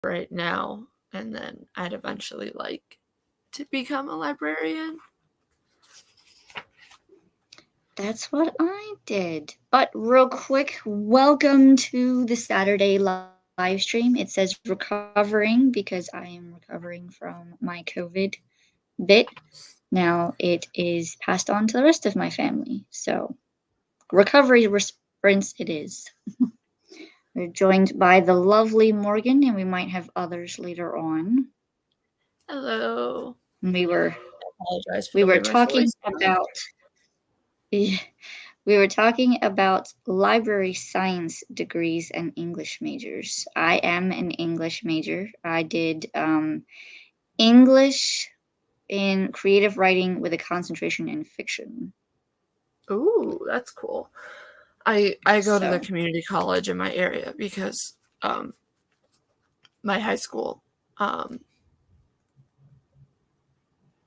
right now, and then I'd eventually like to become a librarian. That's what I did. But real quick, welcome to the Saturday live stream. It says recovering because I am recovering from my COVID bit. Now it is passed on to the rest of my family. So recovery sprints it is. We're joined by the lovely Morgan, and we might have others later on. Hello. We were Apologize for we the were way my talking voice. about we were talking about library science degrees and English majors. I am an English major. I did English in creative writing with a concentration in fiction. Ooh, that's cool. I go to the So, community college in my area because my high school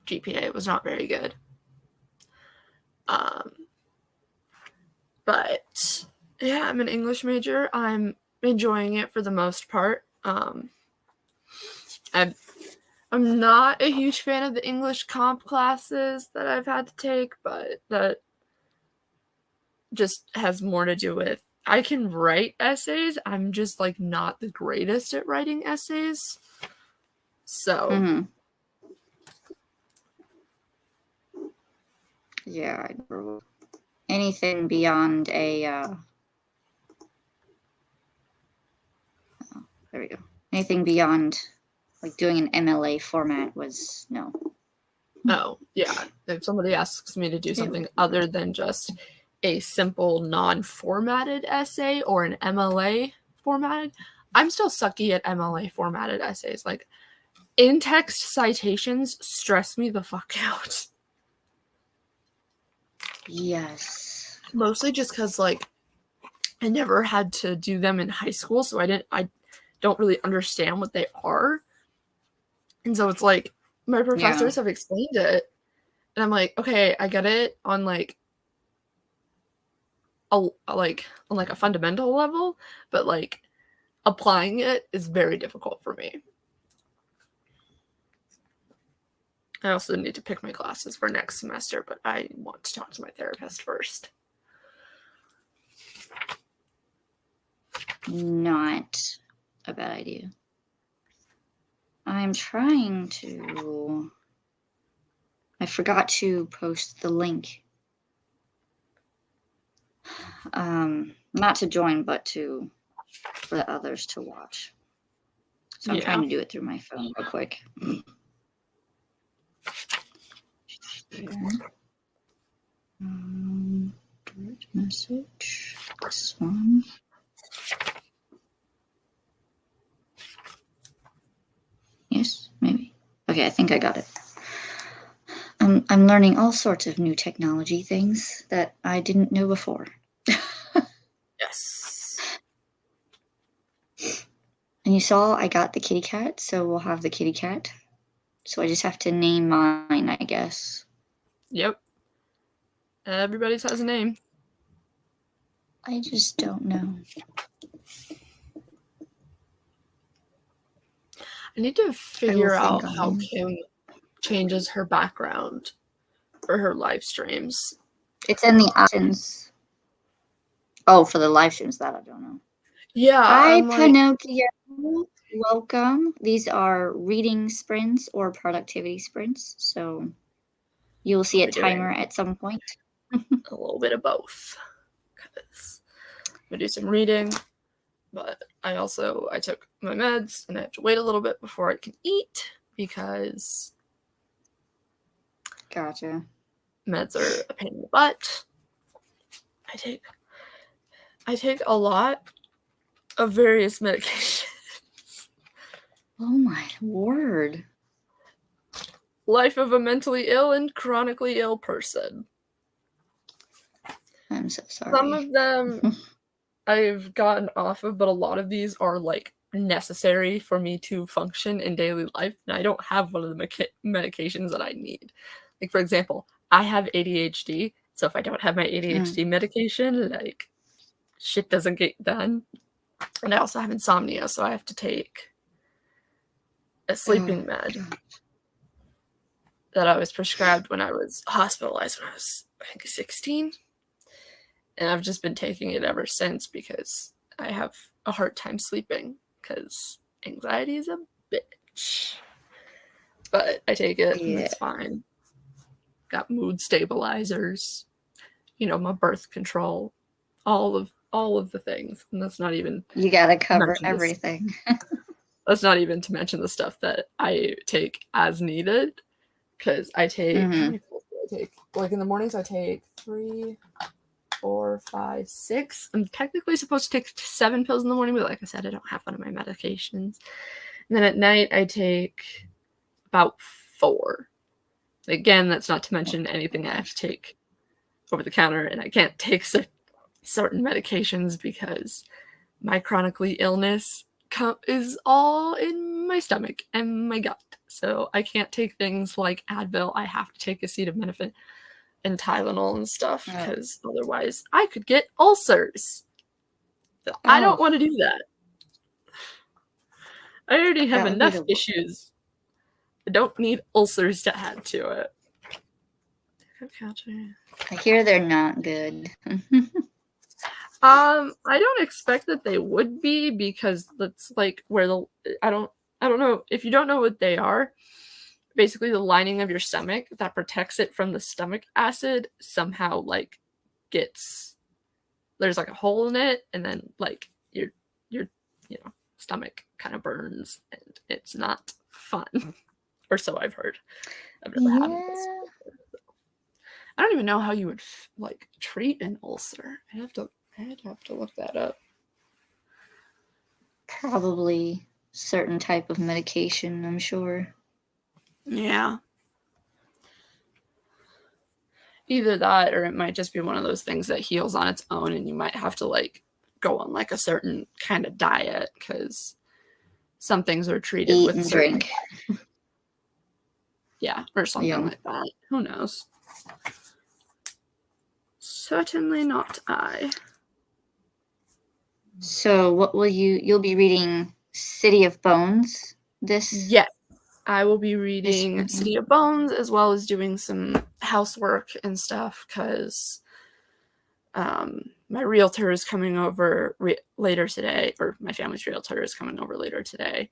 GPA was not very good. But yeah, I'm an English major. I'm enjoying it for the most part. I'm not a huge fan of the English comp classes that I've had to take, but that just has more to do with I can write essays. I'm just like not the greatest at writing essays. So yeah, anything beyond a there we go. Anything beyond like doing an MLA format was no. oh, yeah. If somebody asks me to do something other than just a simple non-formatted essay or an MLA formatted, I'm still sucky at MLA formatted essays. Like in-text citations stress me the fuck out. Yes. Mostly just because like I never had to do them in high school, so I don't really understand what they are. And so it's like my professors have explained it, and I'm like, okay, I get it on like a fundamental level, but like applying it is very difficult for me. I also need to pick my classes for next semester, but I want to talk to my therapist first. Not a bad idea. I'm trying to. I forgot to post the link. Not to join, but for the others to watch. So I'm trying to do it through my phone real quick. Direct message. This one. Yes, maybe. Okay, I think I got it. I'm learning all sorts of new technology things that I didn't know before. Yes. And you saw I got the kitty cat, so we'll have the kitty cat. So I just have to name mine, I guess. Yep. Everybody's has a name. I just don't know. I need to figure out how Kim changes her background for her live streams. It's in the options. Oh, for the live streams, that I don't know. Yeah. Hi, Pinocchio. Welcome. These are reading sprints or productivity sprints. So you will see a timer at some point. A little bit of both. Because I'm going to do some reading, but I took my meds and I have to wait a little bit before I can eat because Gotcha. Meds are a pain in the butt. I take a lot of various medications. Oh my word. Life of a mentally ill and chronically ill person. I'm so sorry. Some of them I've gotten off of, but a lot of these are like necessary for me to function in daily life, and I don't have one of the medications that I need. Like, for example, I have ADHD, so if I don't have my ADHD medication, like, shit doesn't get done. And I also have insomnia, so I have to take a sleeping med that I was prescribed when I was hospitalized when I was, I think, 16. And I've just been taking it ever since because I have a hard time sleeping because anxiety is a bitch. But I take it and it's fine. Got mood stabilizers, my birth control, all of the things. And that's not even, you gotta cover everything. That's not even to mention the stuff that I take as needed, because I take, how many pills do I take? Like in the mornings I take 3, 4, 5, 6. I'm technically supposed to take 7 pills in the morning, but like I said, I don't have one of my medications. And then at night I take about 4. Again, that's not to mention anything I have to take over the counter, and I can't take certain medications because my chronically illness is all in my stomach and my gut. So I can't take things like Advil. I have to take acetaminophen and Tylenol and stuff because otherwise I could get ulcers. So I don't want to do that. I already have enough issues. I don't need ulcers to add to it. I hear they're not good. I don't expect that they would be, because that's like where I don't know if you don't know what they are. Basically, the lining of your stomach that protects it from the stomach acid somehow like there's like a hole in it, and then like your stomach kind of burns, and it's not fun. Or so I've heard. I've never had this. I don't even know how you would like treat an ulcer. I'd have to look that up. Probably certain type of medication, I'm sure. Yeah. Either that, or it might just be one of those things that heals on its own, and you might have to like go on like a certain kind of diet, because some things are treated Eat with and certain drink. Yeah, or something like that. Who knows? Certainly not I. So what will you'll be reading City of Bones this? Yes. I will be reading City of Bones as well as doing some housework and stuff, because my realtor is coming over later today, or my family's realtor is coming over later today.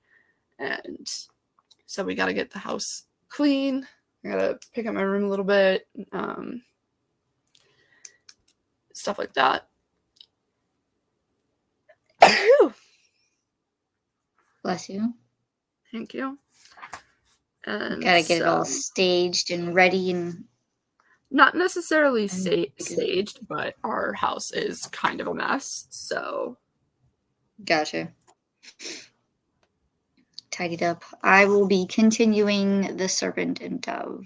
And so we got to get the house clean. I got to pick up my room a little bit, stuff like that. Bless you. Thank you. And gotta get it all staged and ready, and not necessarily staged, but our house is kind of a mess, so gotcha. Tidied up. I will be continuing The Serpent and Dove.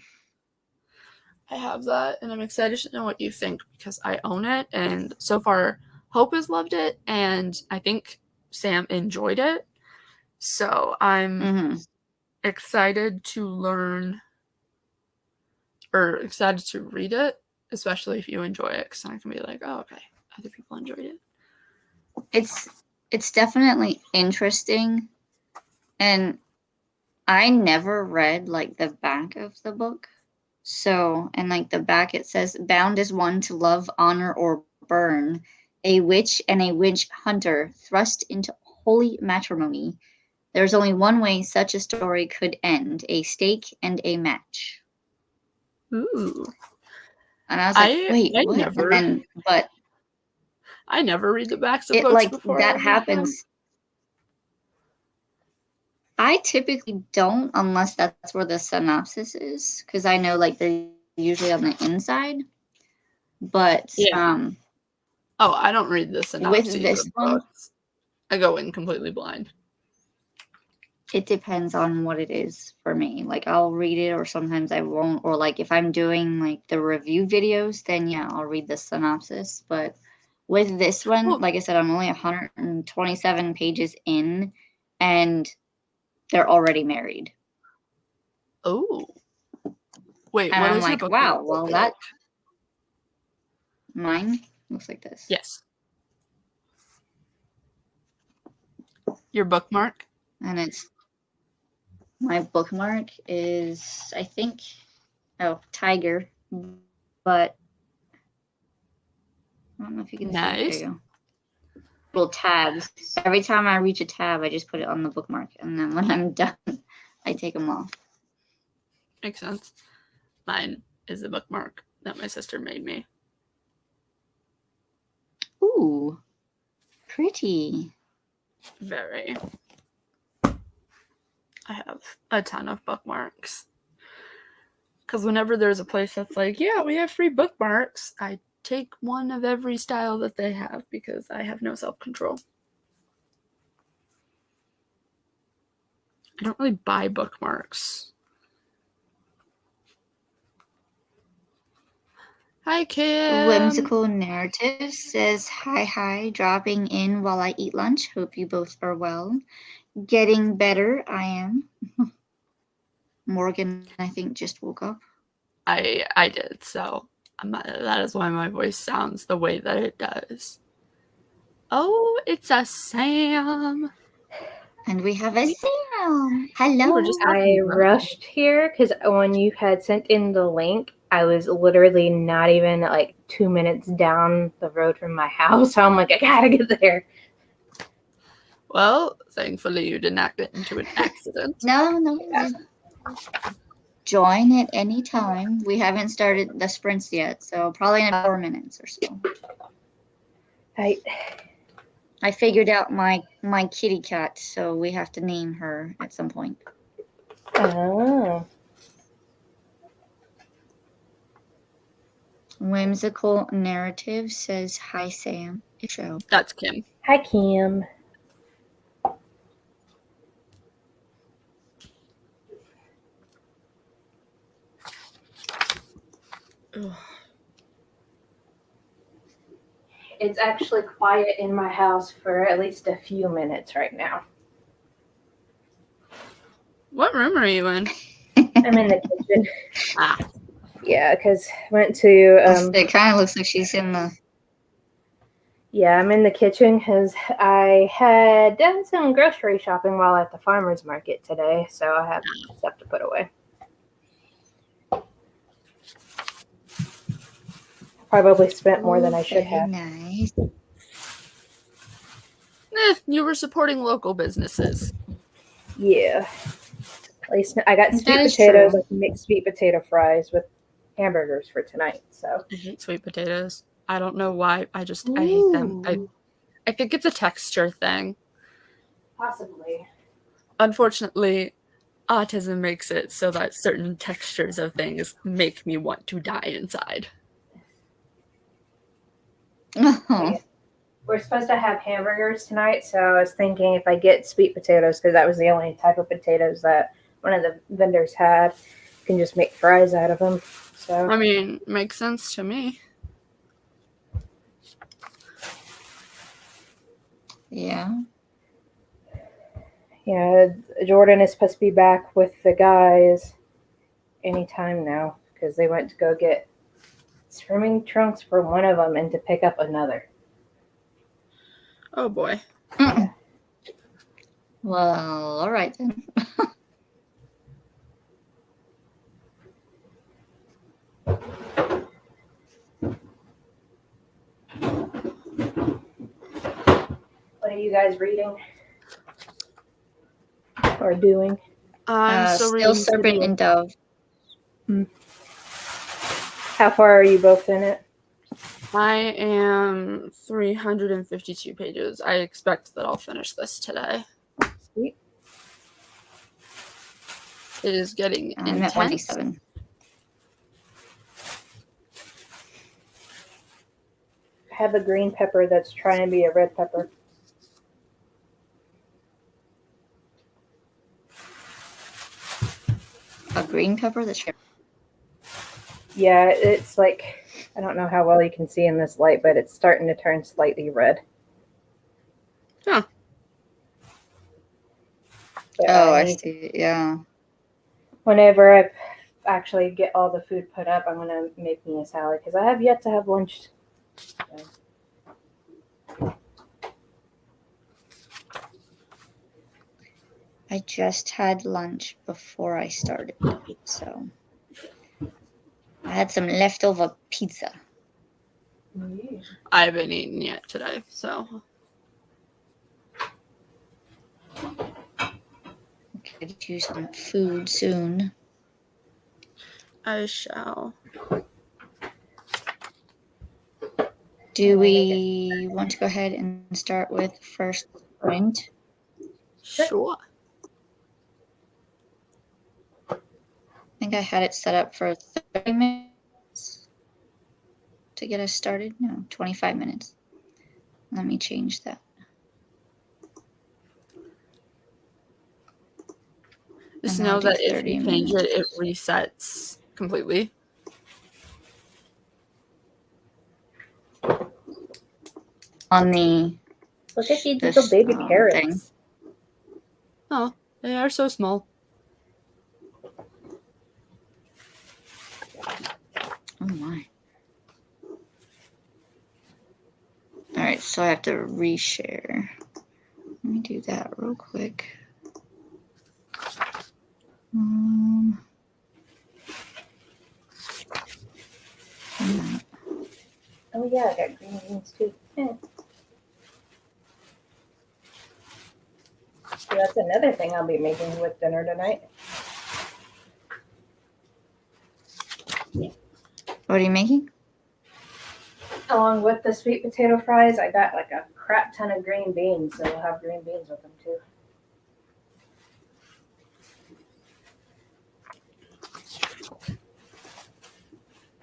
I have that, and I'm excited to know what you think, because I own it, and so far Hope has loved it, and I think Sam enjoyed it. So I'm excited to learn, or excited to read it, especially if you enjoy it, because I can be like, oh, okay, other people enjoyed it. It's definitely interesting, and I never read like the back of the book. So, and like the back, it says, bound as one to love, honor, or burn, a witch and a witch hunter thrust into holy matrimony. There's only one way such a story could end, a stake and a match. Ooh. And I was like, wait, what? Never, and then, but I never read the backs of books before. That happens. I typically don't, unless that's where the synopsis is, because I know like they're usually on the inside. But I don't read the synopsis with this of one, books. I go in completely blind. It depends on what it is for me. Like I'll read it, or sometimes I won't. Or like if I'm doing like the review videos, then yeah, I'll read the synopsis. But with this one, like I said, I'm only 127 pages in, and they're already married. Oh. Wait, and what I'm is like, wow, well that mine looks like this. Yes. Your bookmark? And it's My bookmark is, I think, tiger, but I don't know if you can see. There Nice. you go. Little tabs. Every time I reach a tab, I just put it on the bookmark, and then when I'm done, I take them off. Makes sense. Mine is a bookmark that my sister made me. Ooh, pretty. Very. I have a ton of bookmarks. Because whenever there's a place that's like, yeah, we have free bookmarks, I take one of every style that they have because I have no self-control. I don't really buy bookmarks. Hi, Kim. Whimsical Narrative says, hi, dropping in while I eat lunch. Hope you both are well. Getting better, I am. Morgan, I think, just woke up. I did, so that is why my voice sounds the way that it does. Oh, it's a Sam. And we have a Sam. Hello. We were just I rushed here because when you had sent in the link, I was literally not even like 2 minutes down the road from my house. So I'm like, I gotta get there. Well, thankfully you did not get into an accident. No, just join at any time. We haven't started the sprints yet, so probably in 4 minutes or so. I figured out my kitty cat, so we have to name her at some point. Oh. Whimsical Narrative says, hi, Sam. Show. That's Kim. Hi, Kim. Ugh. It's actually quiet in my house for at least a few minutes right now. What room are you in? I'm in the kitchen. Ah. Yeah, because I went to... it kind of looks like she's in the... Yeah, I'm in the kitchen because I had done some grocery shopping while at the farmer's market today, so I have stuff to put away. Probably spent more than I should have. Nice. You were supporting local businesses. Yeah. At least I got That sweet is potatoes. true. I can make sweet potato fries with hamburgers for tonight. So I hate sweet potatoes. I don't know why. I hate them. I think it's a texture thing. possibly. Unfortunately, autism makes it so that certain textures of things make me want to die inside. Oh. We're supposed to have hamburgers tonight, so I was thinking if I get sweet potatoes, because that was the only type of potatoes that one of the vendors had, you can just make fries out of them. So I mean, makes sense to me. Yeah. Yeah, Jordan is supposed to be back with the guys anytime now because they went to go get swimming trunks for one of them and to pick up another. Oh boy. Mm-mm. Well, all right then. What are you guys reading or doing? I'm still Still reading Serpent City of- and Dove. How far are you both in it? I am 352 pages. I expect that I'll finish this today. Sweet. It is getting I'm intense. at 27. I have a green pepper that's trying to be a red pepper. A green pepper that's... Yeah, it's like, I don't know how well you can see in this light, but it's starting to turn slightly red. Huh. But I see. Yeah. Whenever I actually get all the food put up, I'm going to make me a salad because I have yet to have lunch. I just had lunch before I started, so I had some leftover pizza. I haven't eaten yet today, so Get you some food soon. I shall. Do we want to go ahead and start with first sprint? Sure. I think I had it set up for 30 minutes to get us started. No, 25 minutes. Let me change that. Just And I'll know do that if 30 you change minutes. it, it resets completely. On the Look at these this, little baby carrots. thing. Oh, they are so small. Oh my. All right, so I have to reshare. Let me do that real quick. Oh yeah, I got green beans too. Yeah. So that's another thing I'll be making with dinner tonight. What are you making? Along with the sweet potato fries, I got like a crap ton of green beans, so we'll have green beans with them too.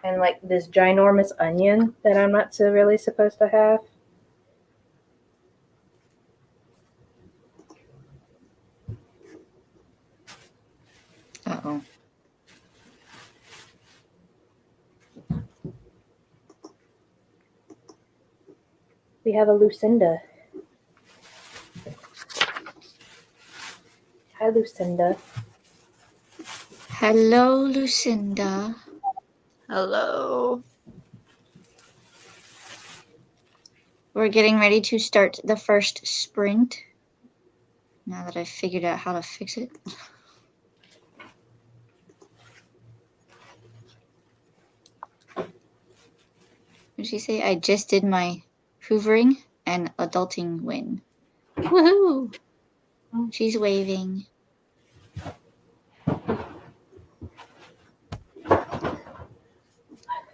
And like this ginormous onion that I'm not so really supposed to have. Uh-oh. We have a Lucinda. Hi, Lucinda. Hello, Lucinda. Hello. We're getting ready to start the first sprint. Now that I've figured out how to fix it. What did she say? I just did my hoovering and adulting win. Woohoo! She's waving.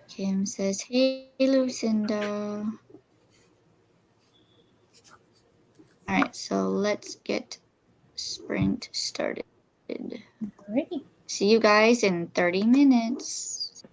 Kim says, hey, Lucinda. All right, so let's get sprint started. Alrighty. See you guys in 30 minutes.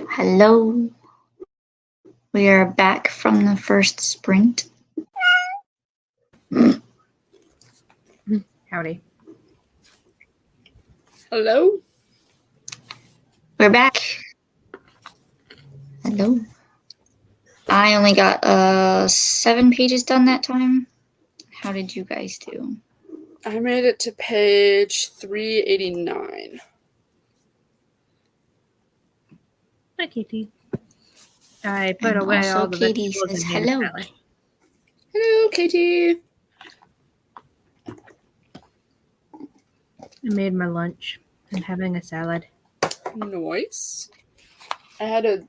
Hello. We are back from the first sprint. Howdy. Hello? We're back. Hello. I only got 7 pages done that time. How did you guys do? I made it to page 389. Hi, Katie. I put And away also all the Katie vegetables says and made a hello. salad. Hello, Katie. I made my lunch. I'm having a salad. Nice. I had a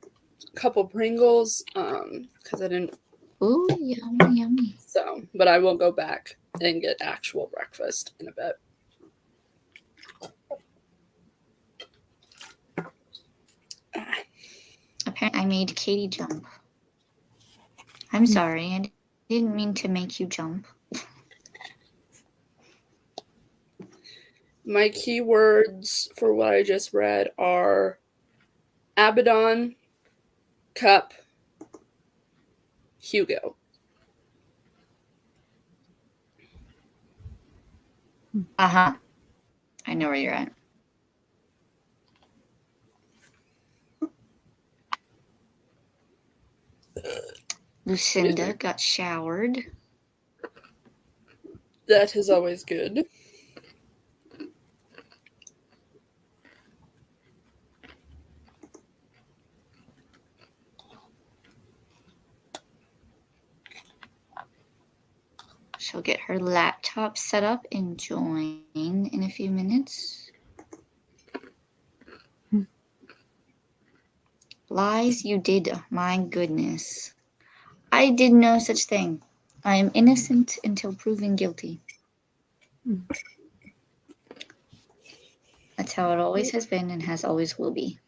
couple Pringles, because I didn't. Ooh, yummy, yummy. So, but I will go back and get actual breakfast in a bit. Apparently, I made Katie jump. I'm sorry. I didn't mean to make you jump. My keywords for what I just read are Abaddon, Cup, Hugo. Uh-huh. I know where you're at. Lucinda got showered. That is always good. She'll get her laptop set up and join in a few minutes. Lies you did, my goodness. I did no such thing. I am innocent until proven guilty. That's how it always has been and has always will be.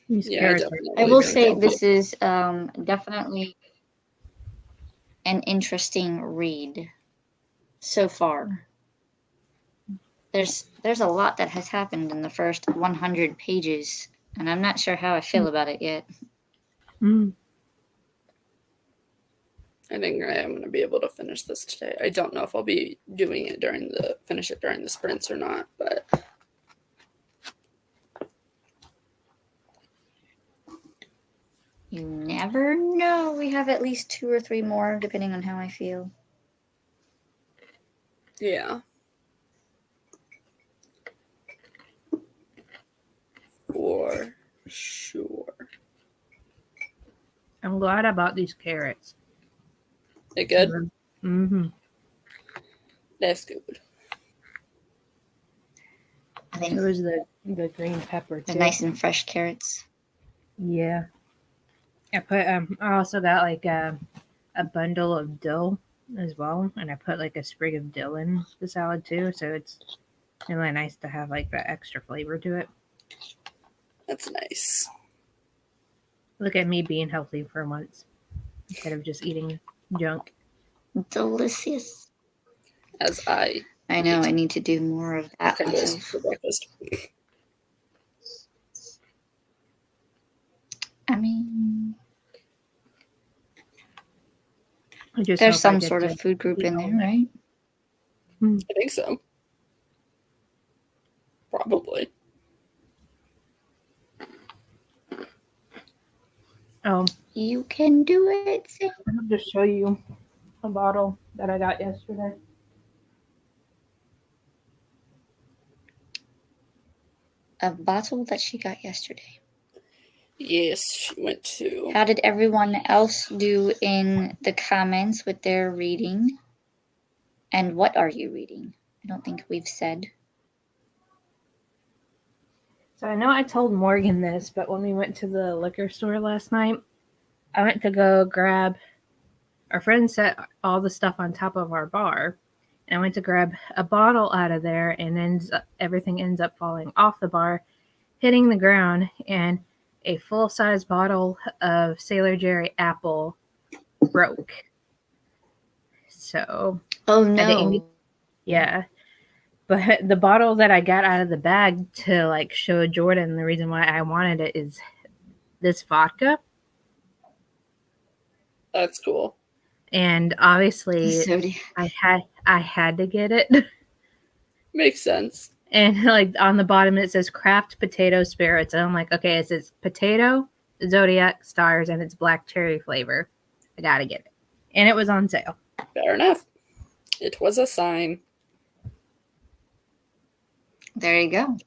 These Yeah, carrots I will say this is definitely an interesting read so far. There's a lot that has happened in the first 100 pages, and I'm not sure how I feel about it yet. I think I am going to be able to finish this today. I don't know if I'll be doing it finish it during the sprints or not, but You never know. We have at least 2 or 3 more, depending on how I feel. yeah. For sure. I'm glad I bought these carrots. They good? Mm-hmm. That's good. I think It was the green pepper the too. nice and fresh carrots. Yeah. I also got like a bundle of dill as well, and I put like a sprig of dill in the salad too, so it's really nice to have like that extra flavor to it. That's nice. Look at me being healthy for once instead of just eating junk. Delicious. As I know, I need to do more of that myself. for breakfast. I mean, There's there's some sort of food group in there, right? I think so. Probably. You can do it, Sam. I'll just show you a bottle that I got yesterday. A bottle that she got yesterday. Yes, she went to. How did everyone else do in the comments with their reading? And what are you reading? I don't think we've said. So I know I told Morgan this, but when we went to the liquor store last night, I went to go grab. Our friend set all the stuff on top of our bar, and I went to grab a bottle out of there, and everything ends up falling off the bar, hitting the ground, and a full-size bottle of Sailor Jerry apple broke. So oh no, yeah. But the bottle that I got out of the bag to like show Jordan, the reason why I wanted it is this vodka. That's cool. And obviously Zodiac. I had to get it. Makes sense. And like on the bottom it says craft potato spirits. And I'm like, okay, it says potato, zodiac, stars, and it's black cherry flavor. I gotta get it. And it was on sale. Fair enough. It was a sign. There you go.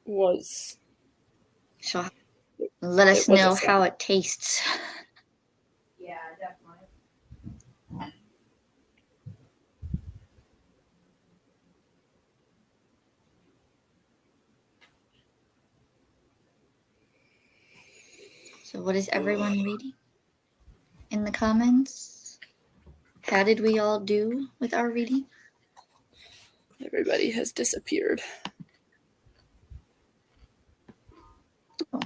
Was. So let us It was a know sign. how it tastes. Yeah, definitely. So what is everyone reading in the comments? How did we all do with our reading? Everybody has disappeared. Oh.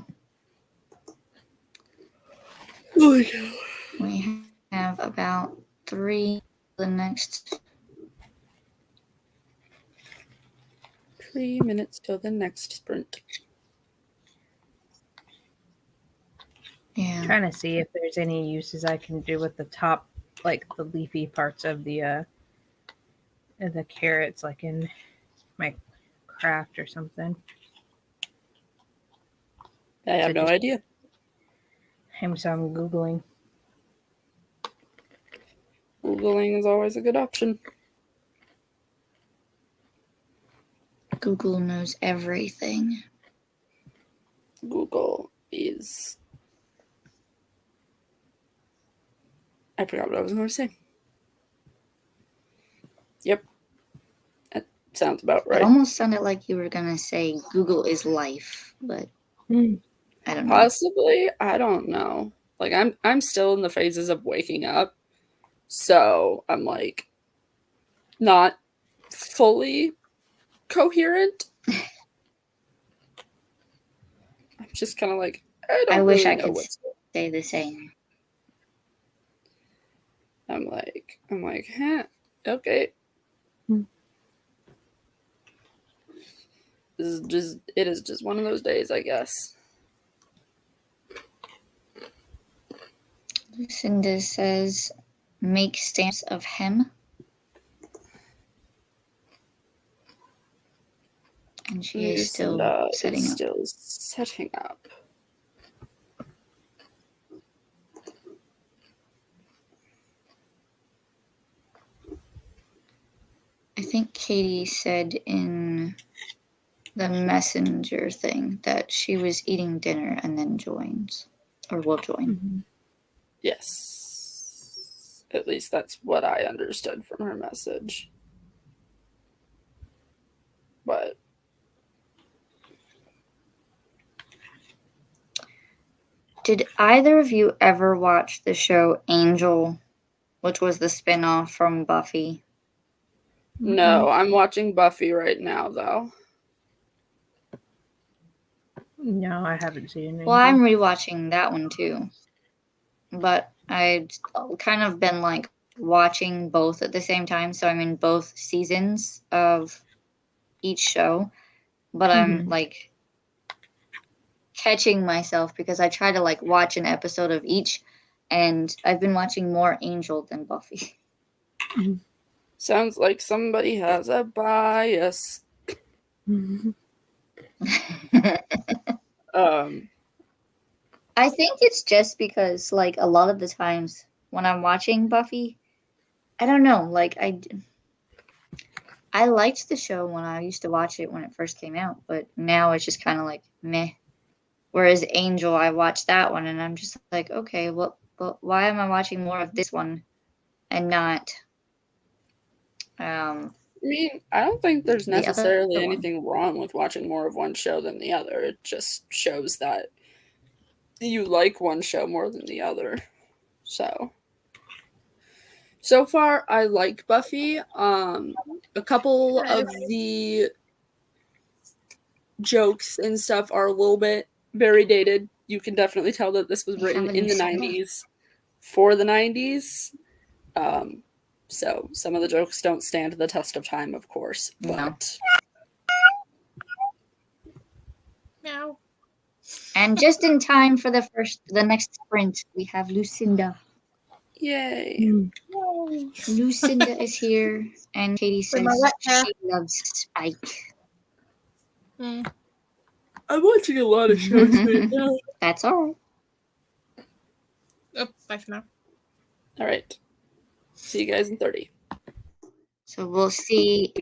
Oh my God. We have about 3 the next 3 minutes till the next sprint. yeah. Trying to see if there's any uses I can do with the top, like the leafy parts of the carrots, like in my craft or something. I have no idea. So I'm Googling. Googling is always a good option. Google knows everything. Google is. I forgot what I was going to say. Yep. That sounds about It right. almost sounded like you were gonna say Google is life, but I don't know. Possibly. I don't know. Like I'm still in the phases of waking up. So I'm like not fully coherent. I'm just kind of like, I don't wish really I know could what's say the same. I'm like, huh, okay. It is just one of those days, I guess. Lucinda says, make stamps of hem. And she is still setting up. I think Katie said in the messenger thing that she was eating dinner and then joins, or will join. Mm-hmm. Yes. At least that's what I understood from her message. But did either of you ever watch the show Angel, which was the spin-off from Buffy? No, I'm watching Buffy right now, though. No, I haven't seen anything. Well, I'm rewatching that one too. But I've kind of been like watching both at the same time. So I'm in both seasons of each show. But I'm like catching myself because I try to like watch an episode of each. And I've been watching more Angel than Buffy. Sounds like somebody has a bias. I think it's just because, like, a lot of the times when I'm watching Buffy, I don't know, like, I liked the show when I used to watch it when it first came out, but now it's just kind of like meh. Whereas Angel, I watched that one and I'm just like, okay, well, but why am I watching more of this one and not? I mean, I don't think there's the other necessarily one. anything wrong with watching more of one show than the other. It just shows that you like one show more than the other. So far, I like Buffy. A couple of the jokes and stuff are a little bit very dated. You can definitely tell that this was written in the 90s for the 90s. So some of the jokes don't stand the test of time, of course. No. But Meow. And just in time for the next sprint, we have Lucinda. yay. Lucinda is here, and Katie With my says wet hair. she loves Spike. Mm. I'm watching a lot of shows right now. That's all right. Oh, bye for now. All right. See you guys in 30. So we'll see.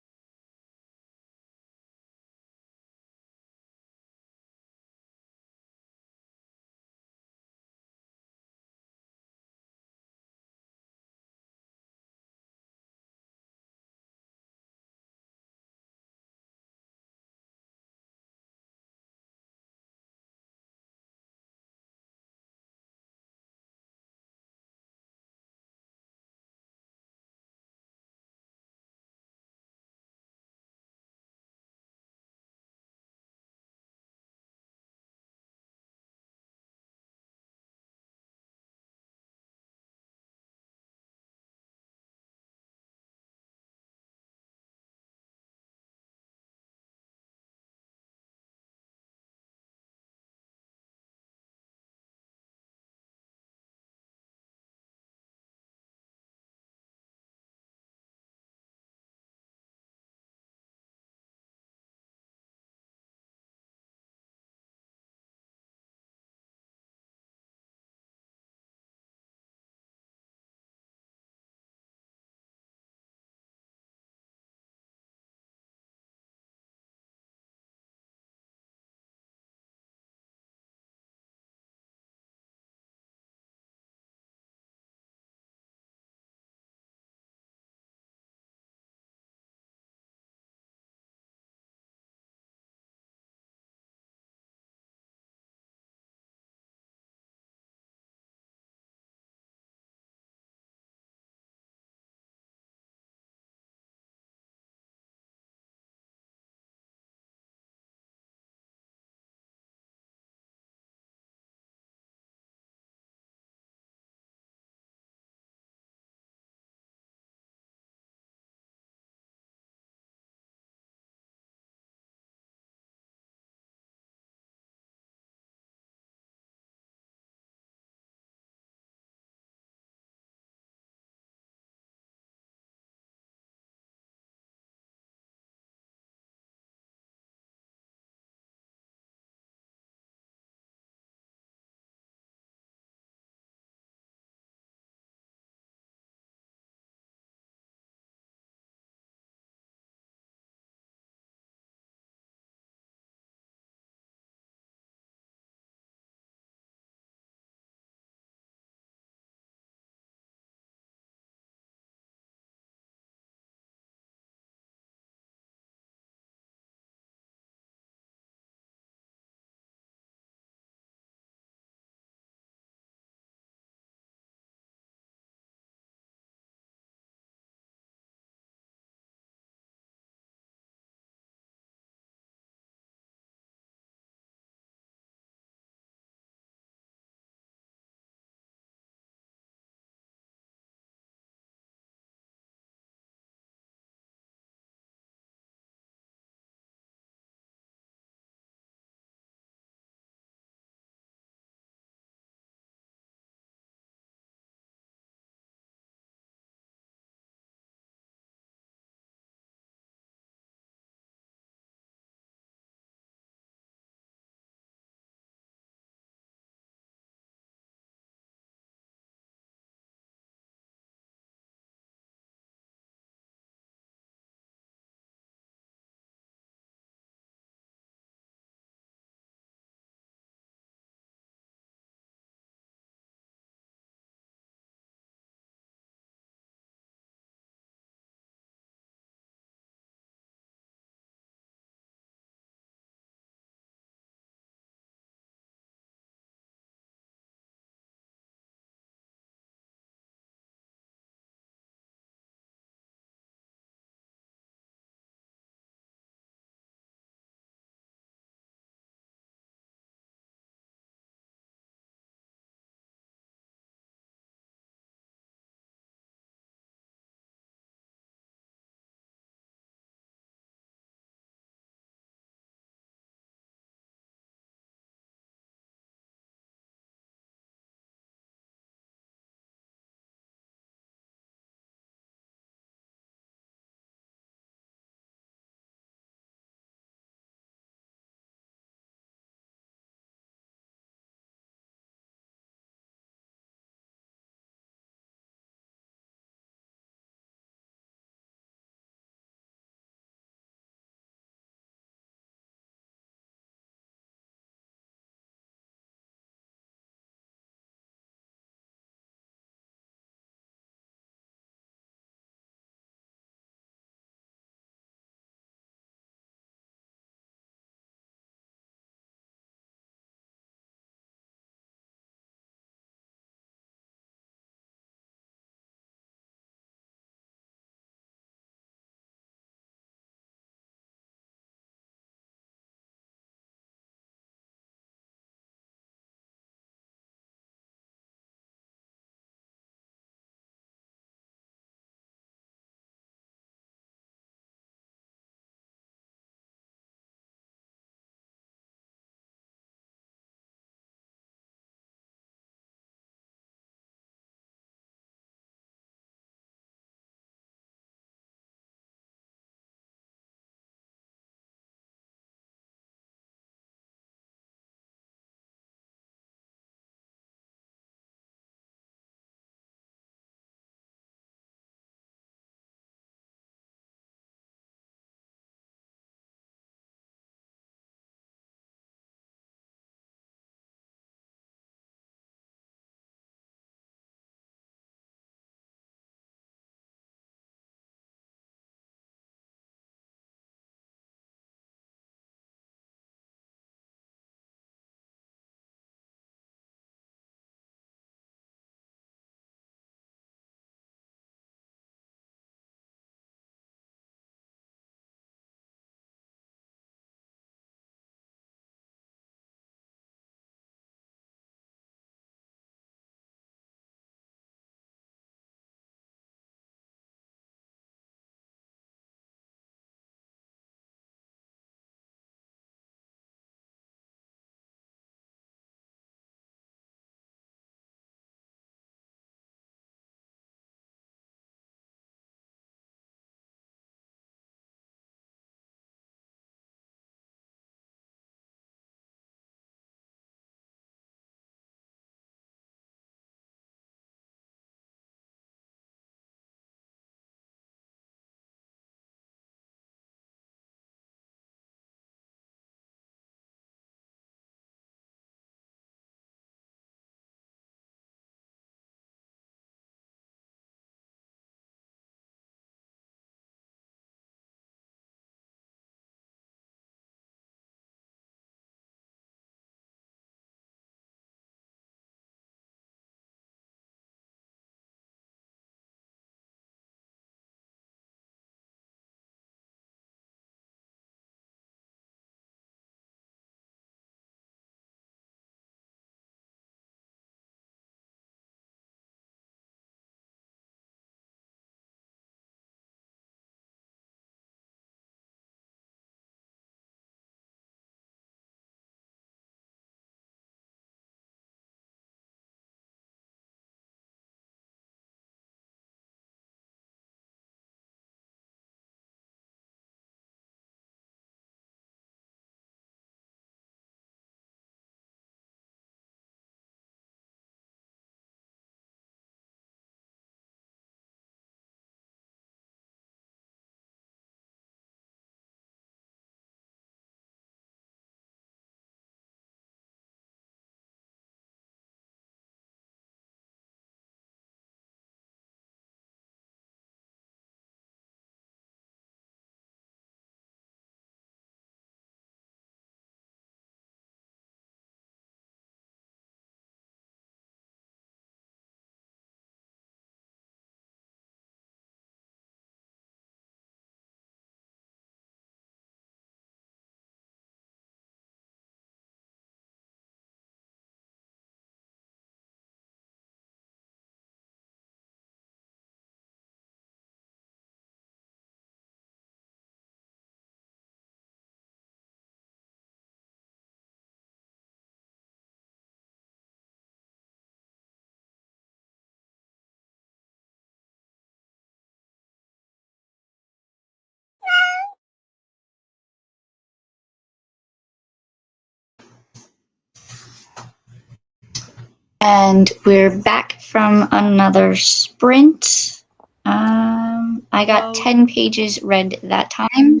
And we're back from another sprint. I got 10 pages read that time.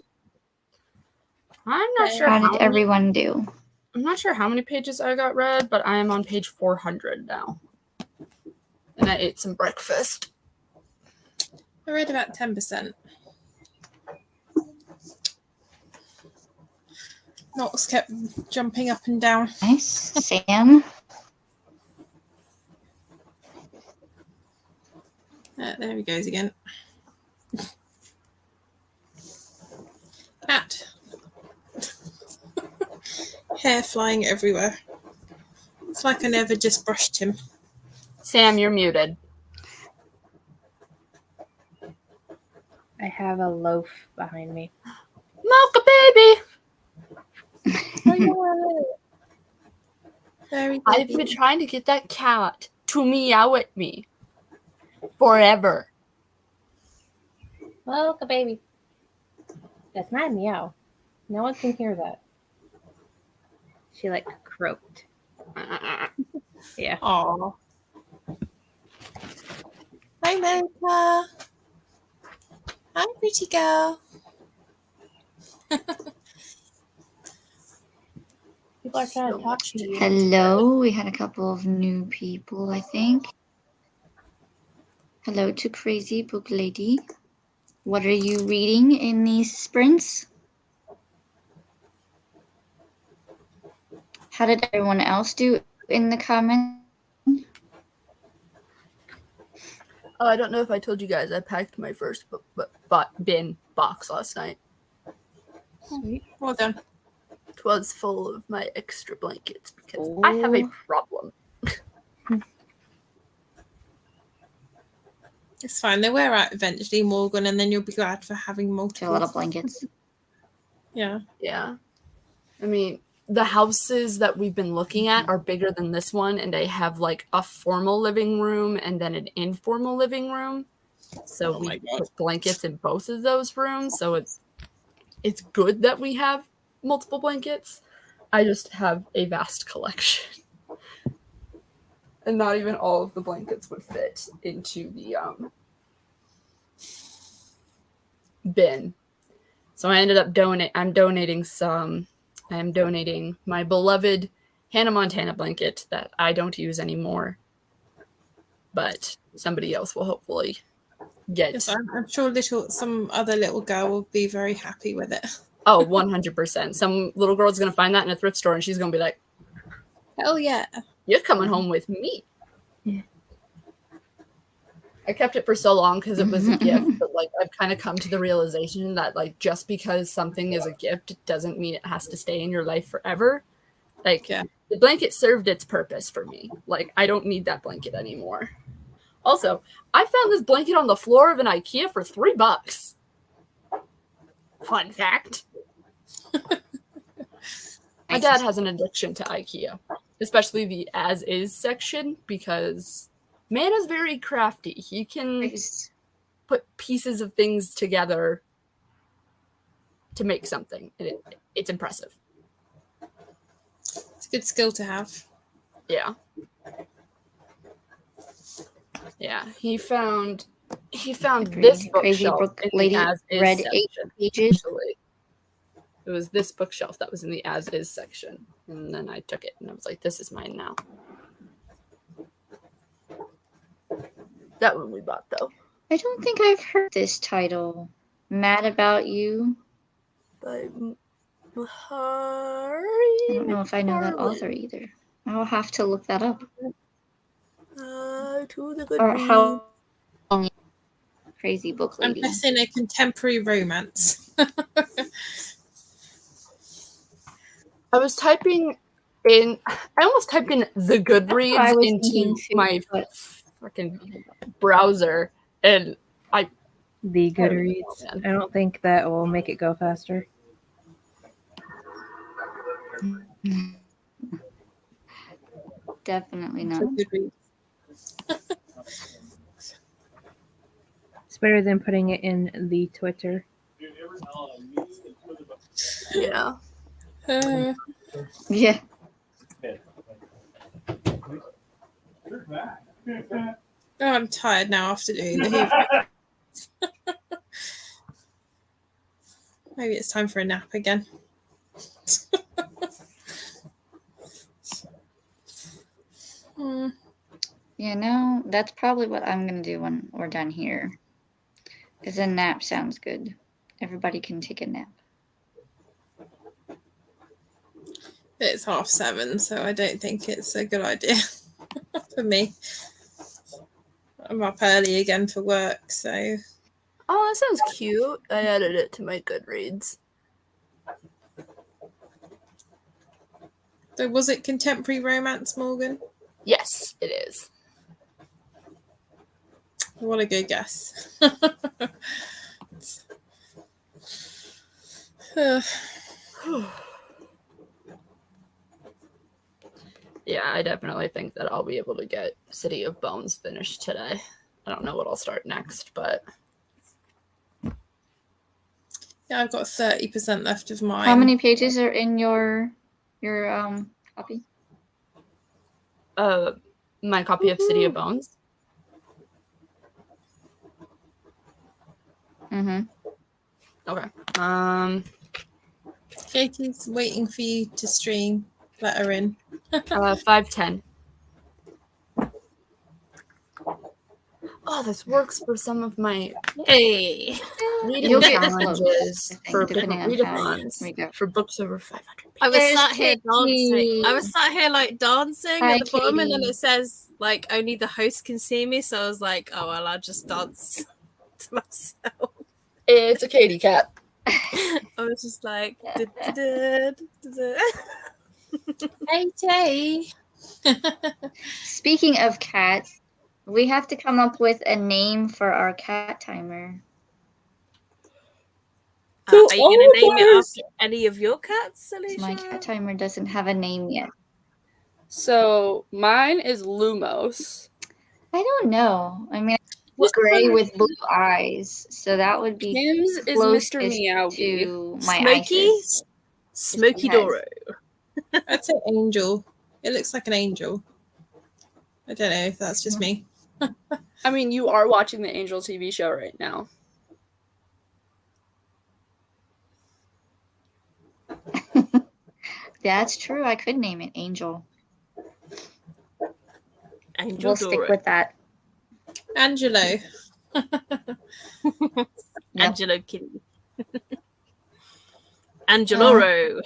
I'm not sure How how did many, everyone do? I'm not sure how many pages I got read, but I am on page 400 now. And I ate some breakfast. I read about 10%. Knots kept jumping up and down. Nice. Sam? There he goes again. Cat. Hair flying everywhere. It's like I never just brushed him. Sam, you're muted. I have a loaf behind me. Mocha baby! Very I've been trying to get that cat to meow at me forever. Look, a baby. That's not a meow. No one can hear that. She like croaked. Yeah. Aw. Hi, Mocha. Hi, pretty girl. People are trying to talk to you. Hello. We had a couple of new people, I think. Hello to Crazy Book Lady. What are you reading in these sprints? How did everyone else do in the comments? Oh, I don't know if I told you guys I packed my first bin box last night. Sweet. Well done. It was full of my extra blankets because I have a problem. It's fine. They wear out eventually, Morgan, and then you'll be glad for having A multiple. lot of blankets. Yeah. Yeah. I mean, the houses that we've been looking at are bigger than this one, and they have like a formal living room and then an informal living room. So Oh my we God. put blankets in both of those rooms. So it's good that we have multiple blankets. I just have a vast collection. And not even all of the blankets would fit into the bin. So I ended up donating my beloved Hannah Montana blanket that I don't use anymore. But somebody else will hopefully get. Yes, I'm sure some other little girl will be very happy with it. Oh, 100%. Some little girl's going to find that in a thrift store and she's going to be like, Hell yeah. you're coming home with me. Yeah. I kept it for so long because it was a gift, but like I've kind of come to the realization that like just because something is a gift doesn't mean it has to stay in your life forever. Like Yeah. the blanket served its purpose for me. Like I don't need that blanket anymore. Also, I found this blanket on the floor of an IKEA for $3. Fun fact. My dad has an addiction to IKEA, especially the as-is section, because man is very crafty. He can put pieces of things together to make something. It's impressive. It's a good skill to have. Yeah. Yeah. He found this Crazy bookshelf Book in Lady the as-is read section. 8 pages. Actually. It was this bookshelf that was in the as-is section. And then I took it and I was like, this is mine now. That one we bought though. I don't think I've heard this title. Mad About You. By I don't know if I know that author either. I'll have to look that up. To the good Or how long? Crazy Book I'm Lady. guessing a contemporary romance. I was typing in. I almost typed in the Goodreads into my fucking browser, and The Goodreads. I don't think that will make it go faster. Definitely not. It's better than putting it in the Twitter. yeah. Yeah. Oh, I'm tired now after doing the Hoover. Maybe it's time for a nap again. You know, that's probably what I'm going to do when we're done here. Because a nap sounds good. Everybody can take a nap. It's 7:30, so I don't think it's a good idea for me. I'm up early again for work, so. Oh, that sounds cute. I added it to my Goodreads. So was it contemporary romance, Morgan? Yes, it is. What a good guess. Yeah, I definitely think that I'll be able to get City of Bones finished today. I don't know what I'll start next, but Yeah, I've got 30% left of mine. How many pages are in your copy? My copy of City of Bones. Mm-hmm. Okay. Katie's waiting for you to stream. Let her in. 5:10. Oh, this works for some of my Hey. reading You'll get challenges close, I think, for depending on how we go. for books over 500 pages. I was There's sat here dancing. Katie. I was sat here like dancing Hi, at the bottom, and then Katie. it says like only the host can see me. So I was like, oh well, I'll just dance to myself. It's a Katie cat. I was just like, "Du-du-du-du-du." Katie! Speaking of cats, we have to come up with a name for our cat timer. Are you gonna name it after any of your cats, Alisha? My cat timer doesn't have a name yet. So mine is Lumos. I don't know. I mean, it's gray with blue eyes, so that would be Kim's is closest Mr. Meowgie. to my Smokey? Isis. Smoky Has- Doro. I'd say angel. It looks like an angel. I don't know if that's just me. I mean, you are watching the Angel TV show right now. That's true. I could name it Angel. Angel We'll Doro. stick with that. Angelo. Yep. Angelo Kitty. Angeloro.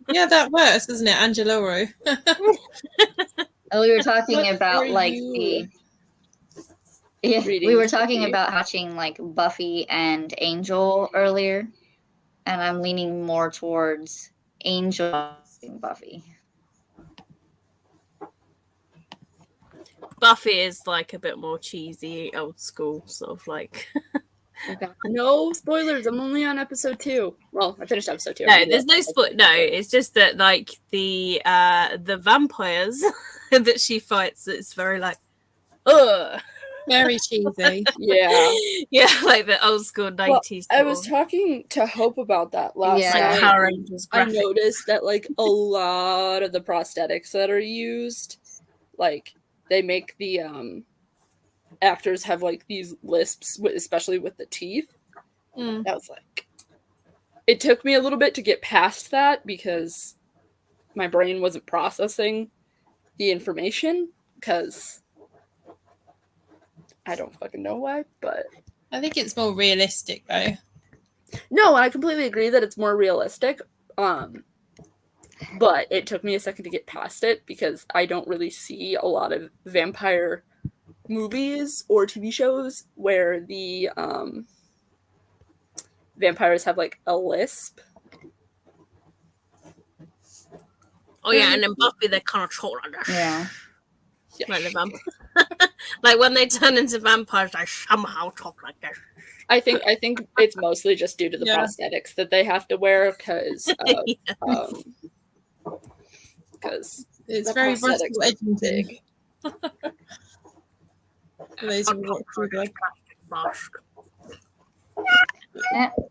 Yeah, that works, doesn't it? Angeloro. Oh, we were talking What about are like you? we Reading were talking TV. about watching like Buffy and Angel earlier, and I'm leaning more towards Angel than Buffy. Buffy is like a bit more cheesy, old school, sort of like. Okay. No spoilers. I'm only on episode 2. Well, I finished episode 2. No, there's no spoil. No, it's just that like the vampires that she fights, it's very like, ugh. Very cheesy. Yeah. Yeah, like the old school 90s. I was talking to Hope about that last Yeah. like night. Power Rangers I graphics. noticed that like a lot of the prosthetics that are used, like they make the actors have like these lisps, especially with the teeth. Mm. That was like, it took me a little bit to get past that because my brain wasn't processing the information because I don't fucking know why, but I think it's more realistic though. no, I completely agree that it's more realistic. But it took me a second to get past it because I don't really see a lot of vampire movies or TV shows where the vampires have like a lisp. Oh yeah, and then Buffy they kind of talk like this. Yeah. Like the vampire. Like when they turn into vampires, they somehow talk like this. I think it's mostly just due to the Yeah. prosthetics that they have to wear because Yeah. It's the very prosthetics Russell are Edgington. big. For those who watch True Blood.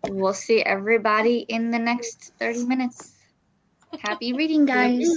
We'll see everybody in the next 30 minutes. Happy reading, guys.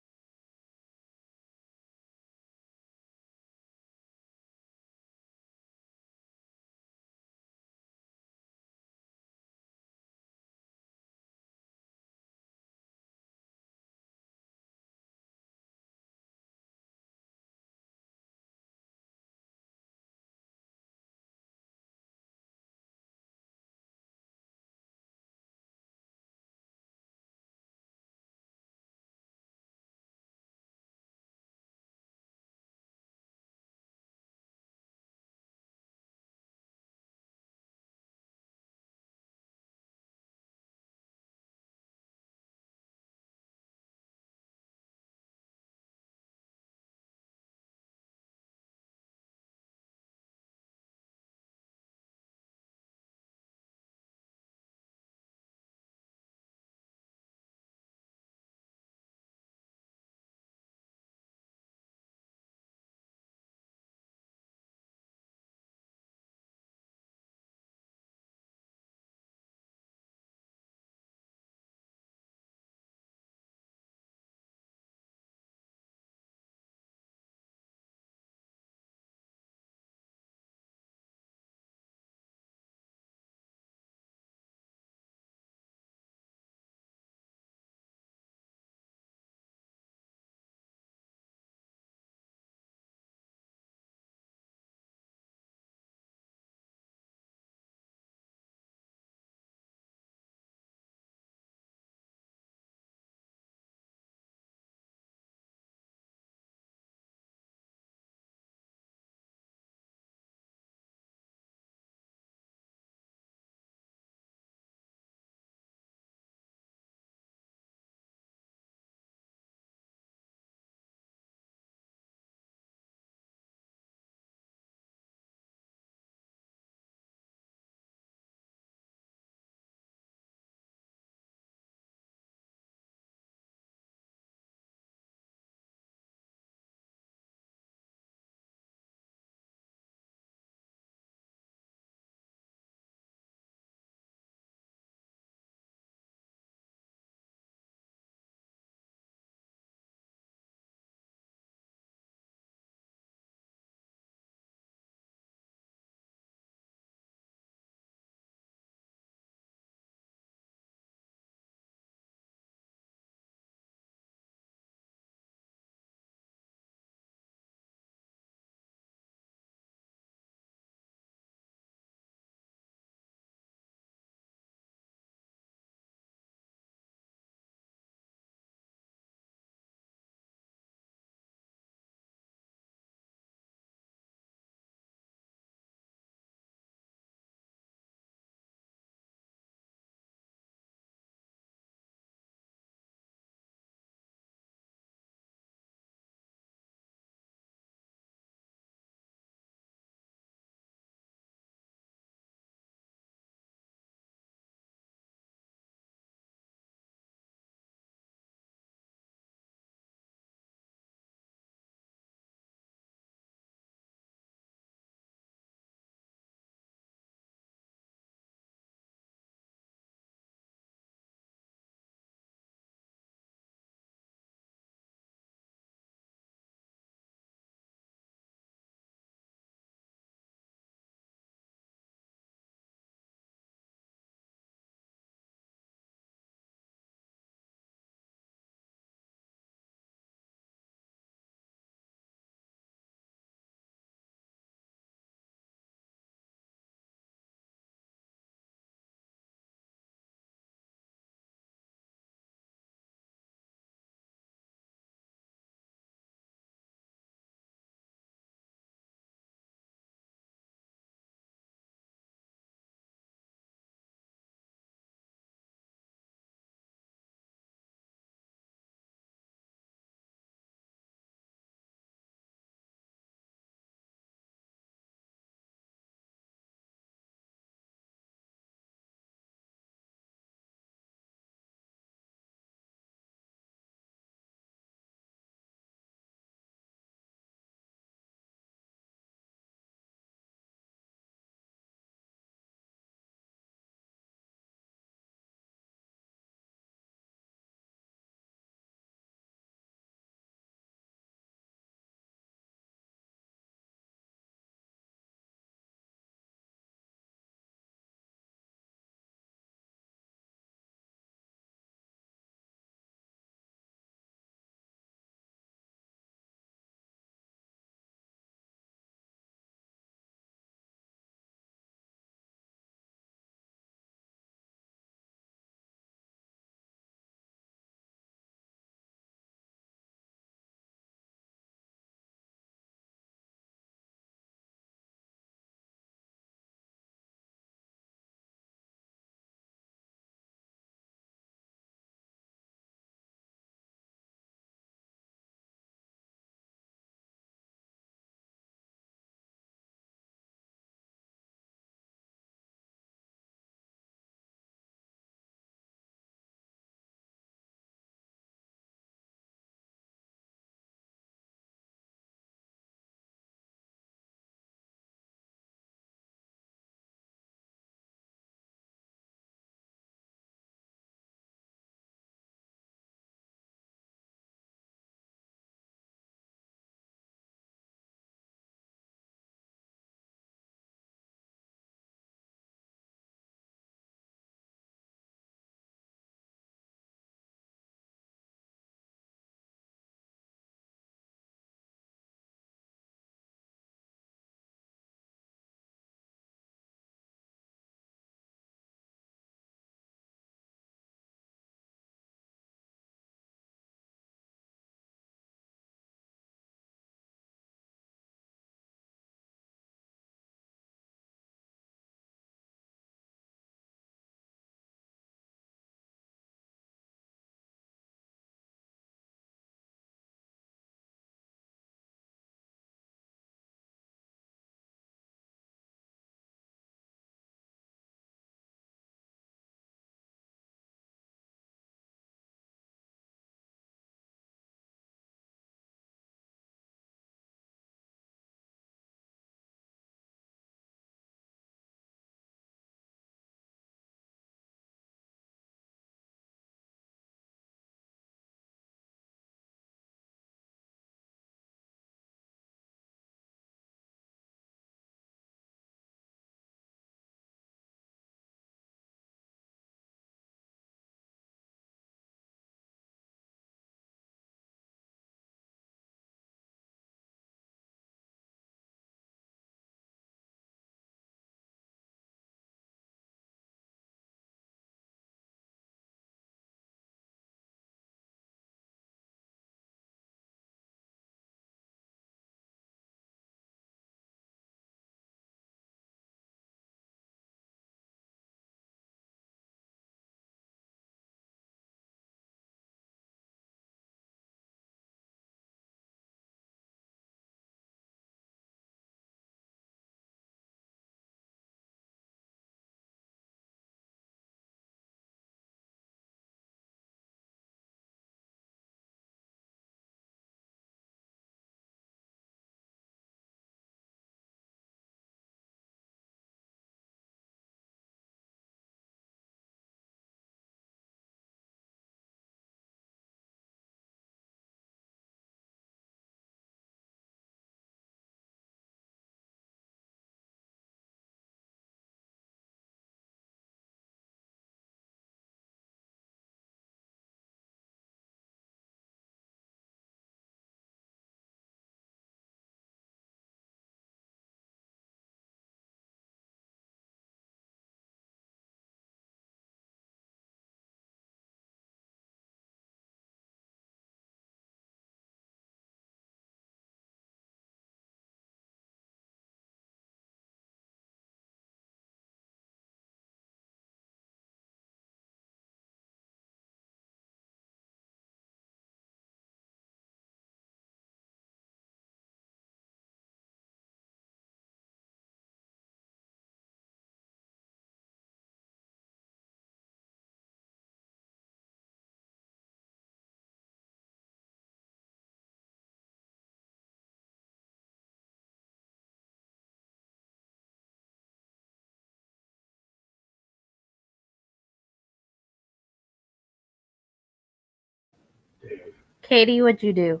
Katie, what'd you do?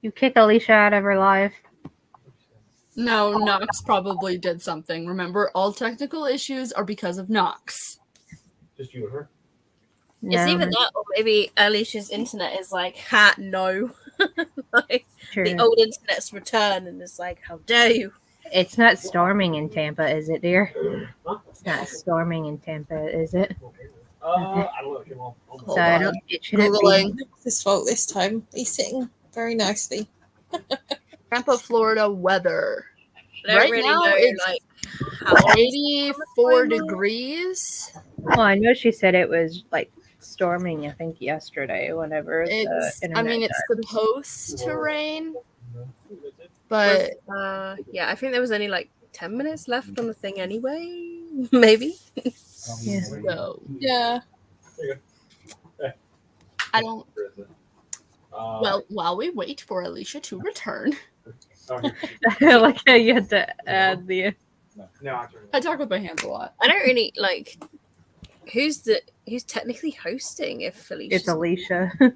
You kick Alisha out of her life? No, Nox probably did something. Remember, all technical issues are because of Nox. Just you and her. No, It's either that or maybe Alicia's internet is like, no. Like, true. the old internet's returned and it's like, how dare you? It's not storming in Tampa, is it, dear? Huh? It's not storming in Tampa, is it? I don't know. Okay, well, So I don't. It shouldn't be. Googling. It's his fault this time. He's sitting very nicely. Tampa, Florida weather. I don't Right really now, know, it's like, how 84 degrees. Well, I know she said it was like storming. I think yesterday, whenever It's, the I mean, internet it's supposed to rain, but yeah, I think there was only like 10 minutes left on the thing anyway. Maybe. Yeah. so Yeah. I don't. Well, Well, while we wait for Alisha to return, like how you had to add the. no, I turned I talk with my hands a lot. I don't really like who's technically hosting if Felicia. It's Alisha.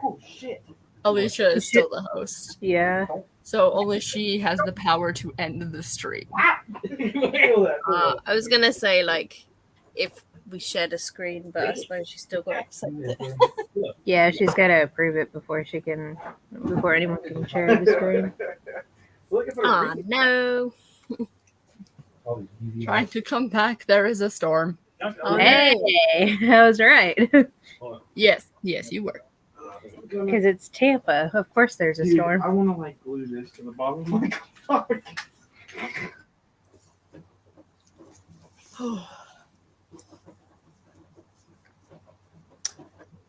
Oh shit! Alicia is still the host, Yeah. so only she has the power to end the stream. I was gonna say like if we shared a screen, but I suppose she's still got to accept it. Yeah, she's got to approve it before anyone can share the screen. Oh no! Trying to come back, there is a storm. Oh, Hey, I was right. Yes, you were. Because it's Tampa. Of course, there's a Dude, storm. I want to like glue this to the bottom of my car.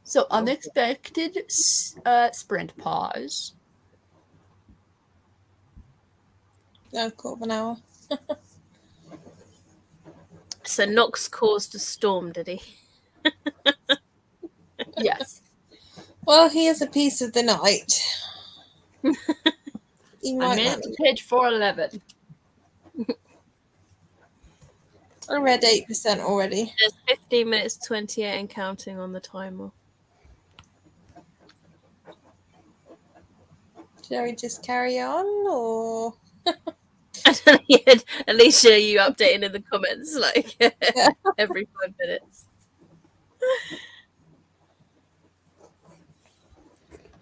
So unexpected sprint pause. No, quarter of an hour. So Nox caused a storm, did he? Yes. Well, he is a piece of the night. He I might made it not. to page 411. I read 8% already. There's 15 minutes 28 and counting on the timer. Shall we just carry on, or I don't know yet. Alicia, you updating in the comments like every 5 minutes.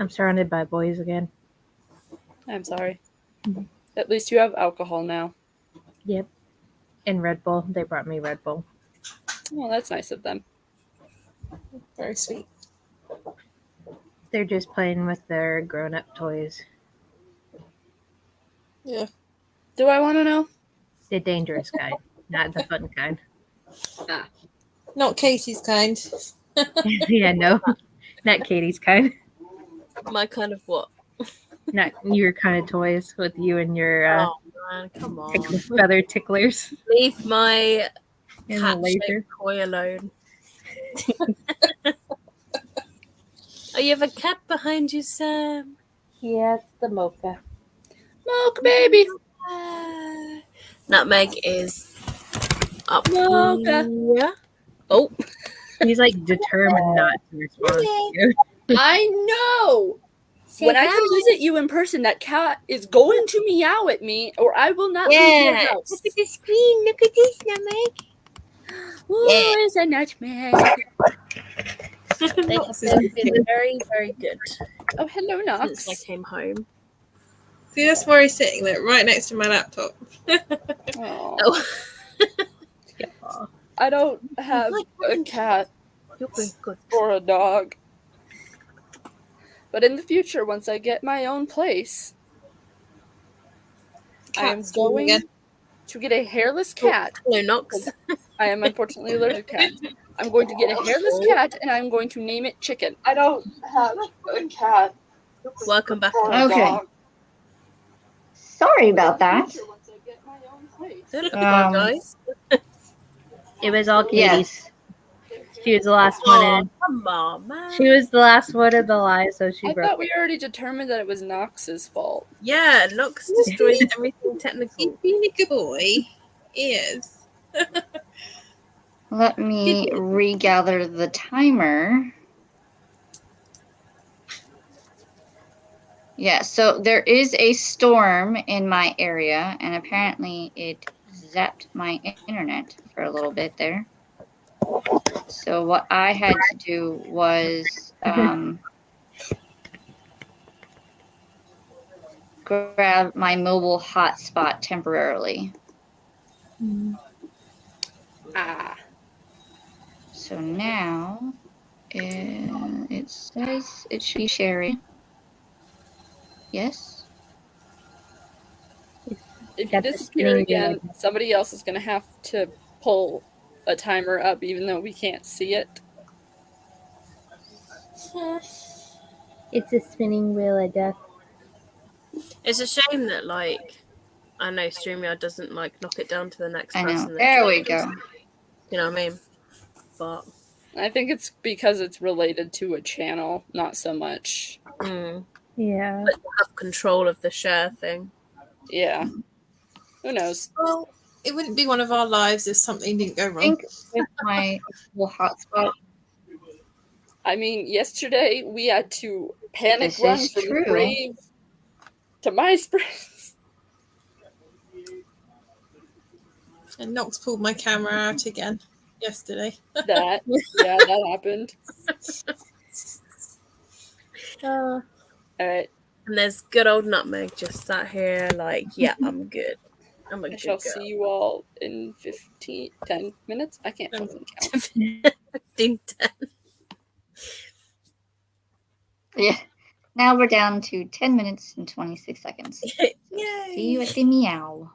I'm surrounded by boys again. I'm sorry. At least you have alcohol now. Yep. And Red Bull. They brought me Red Bull. Well, that's nice of them. very sweet? They're just playing with their grown-up toys. Yeah. Do I want to know? The dangerous kind, not the fun kind. Not Katie's kind. Yeah, no. Not Katie's kind. My kind of what? Not your kind of toys with you and your Oh man, come on. feather ticklers. Leave my And the laser. cat-shaped toy alone. Oh, you have a cat behind you, Sam. Yeah, it's the mocha. Milk, baby. Nutmeg is up. Mocha. Yeah. Oh, He's like determined not to respond to you. I know! When I come visit you in person, that cat is going to meow at me, or I will not leave your house. Look at the screen. Look at this, Nutmeg. Oh, it's a nutmeg. They have been very, very good Oh, hello, since I Nox. came home. See, that's where he's sitting there, right next to my laptop. Aw. Oh, I don't have a cat you're very good. or a dog. But in the future, once I get my own place, I am Cat's doing going again. to get a hairless cat. Hello, Nox. I am unfortunately allergic to cats. I'm going to get a hairless cat, and I'm going to name it Chicken. I don't have a cat. Welcome back. or a Okay. dog. Sorry about that. Once I get my own place. Don't apologize. It was all Katie. Yes. She was the last one Oh, in. come on, man. She was the last one in the lie, so she I broke. thought we already determined that it was Nox's fault. Yeah, Nox destroys everything technical. He's been a good boy. He is. Let me regather the timer. Yeah, so there is a storm in my area, and apparently it zapped my internet for a little bit there. So what I had to do was grab my mobile hotspot temporarily. Ah. So now it says it should be sharing. Yes? If you Got the disappear spinning again, wheel. somebody else is going to have to pull a timer up, even though we can't see it. It's a spinning wheel of death. It's a shame that like I know StreamYard doesn't like knock it down to the next I know. person that There we changes. go. You know what I mean? But I think it's because it's related to a channel, not so much. Yeah. but you have control of the share thing. Yeah. Who knows? Well, it wouldn't be one of our lives if something didn't go I wrong. think with my mobile hotspot, I mean, yesterday we had to panic this run is from true. Brave to MySpace. And Nox pulled my camera out again yesterday. That happened. All right. And there's good old Nutmeg just sat here like, yeah, I'm good. I'm a I good shall girl. see you all in 10 minutes. I can't fucking count. 15, 10. Yeah. Now we're down to 10 minutes and 26 seconds. So see you at the meow.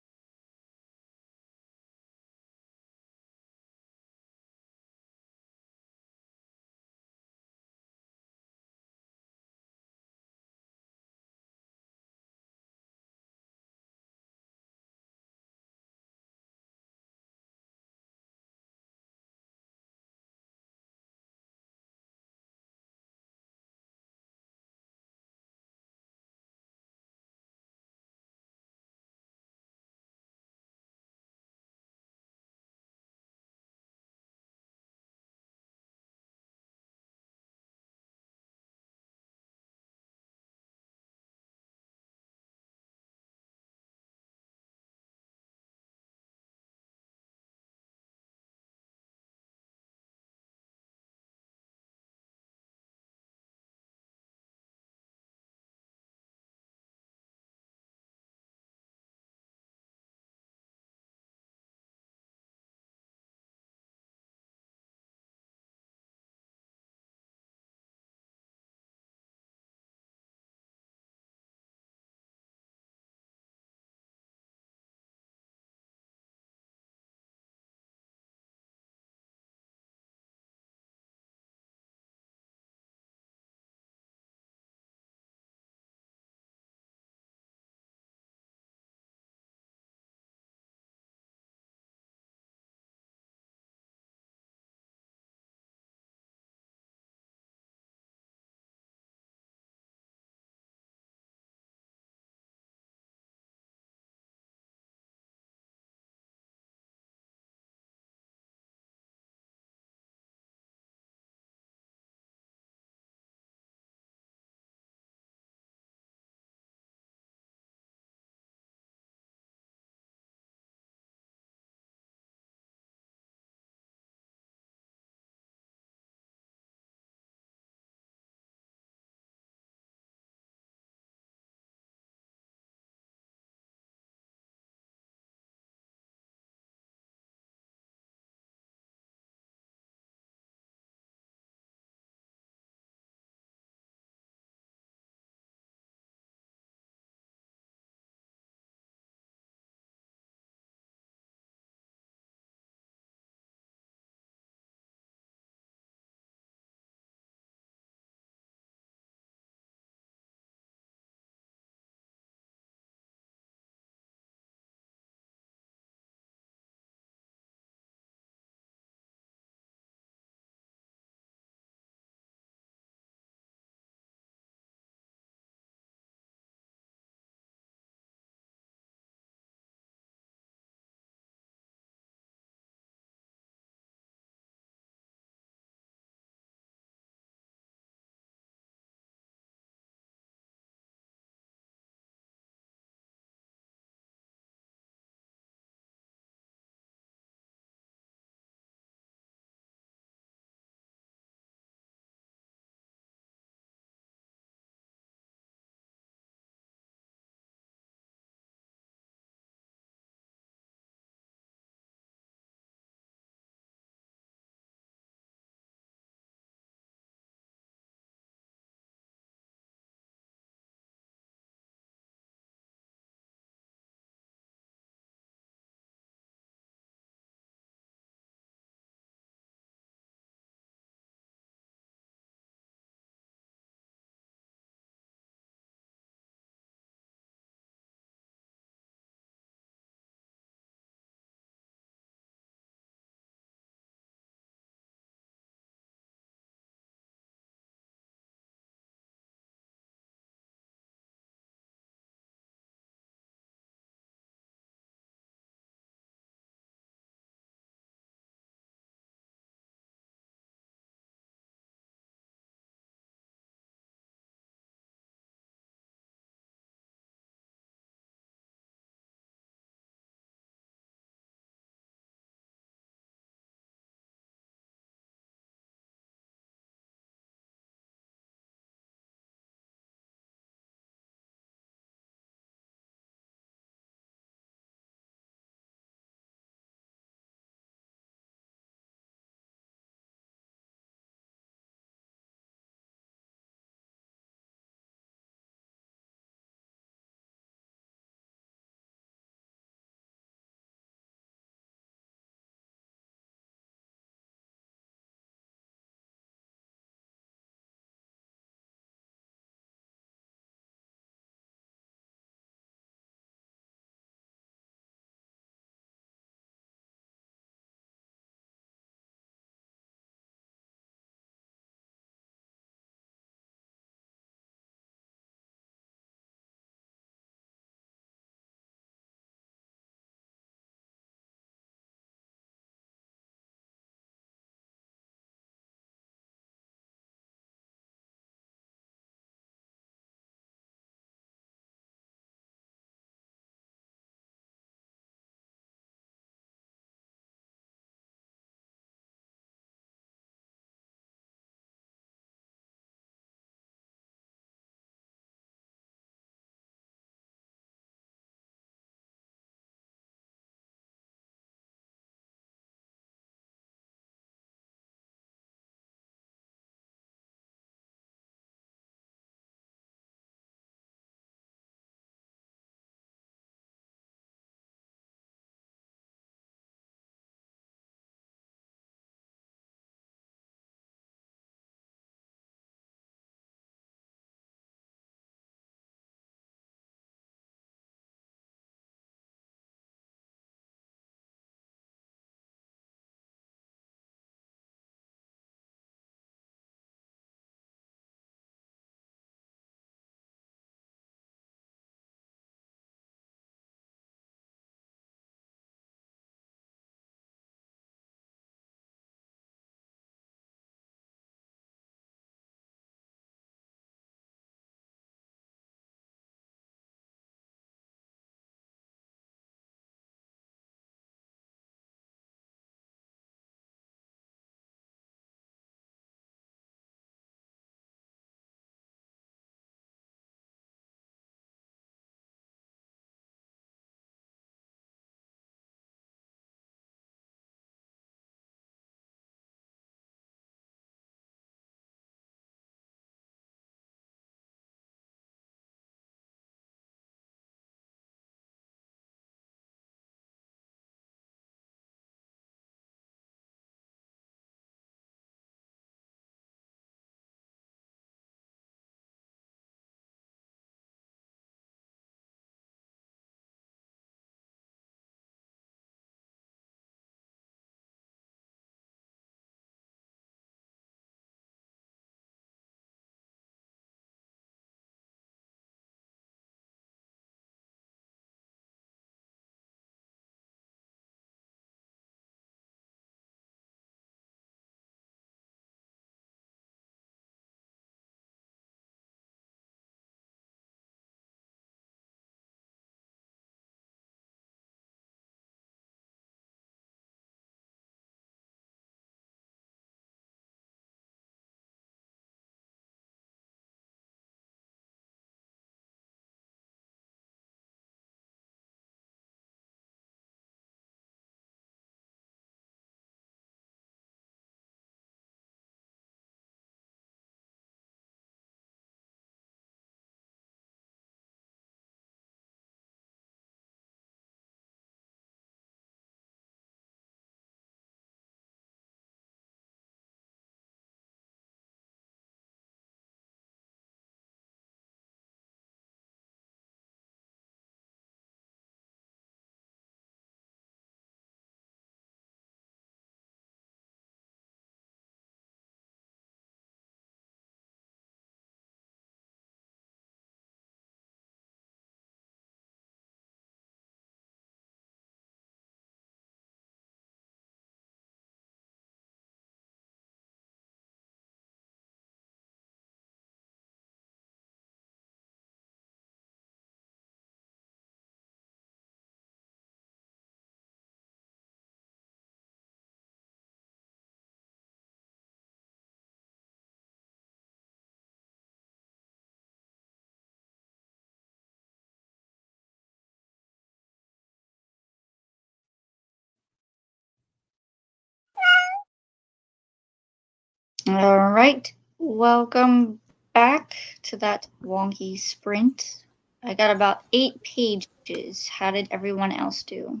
All right. Welcome back to that wonky sprint. I got about 8 pages. How did everyone else do?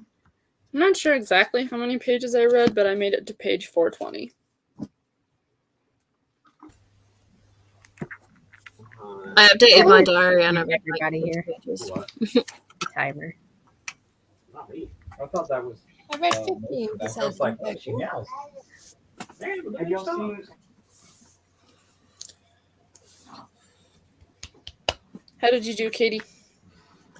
I'm not sure exactly how many pages I read, but I made it to page 420. I updated my diary and I read Everybody here. pages. Timer. Not me. I thought that was. I read most of 15%. that. I was like, oh, she yells. Have y'all seen? How did you do, Katie?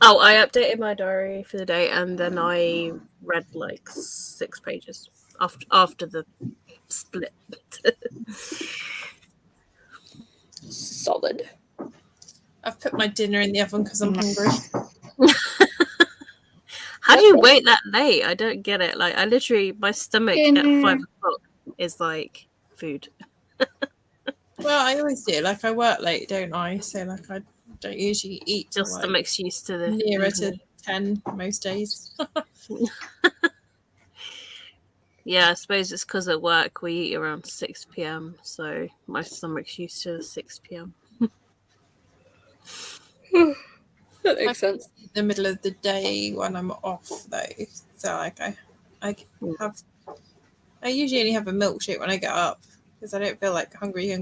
Oh, I updated my diary for the day and then I read like 6 pages after the split. Solid. I've put my dinner in the oven because I'm hungry. How do you wait that late? I don't get it. Like, I literally, my stomach at 5 o'clock is like food. Well, I always do. Like, I work late, don't I? So, like, I don't usually eat Your till like stomach's used to the nearer evening. to 10 most days. Yeah, I suppose it's because at work we eat around 6 p.m. So my stomach's used to the 6 p.m. That makes sense. The middle of the day when I'm off, though. So, like, I usually only have a milkshake when I get up because I don't feel like hungry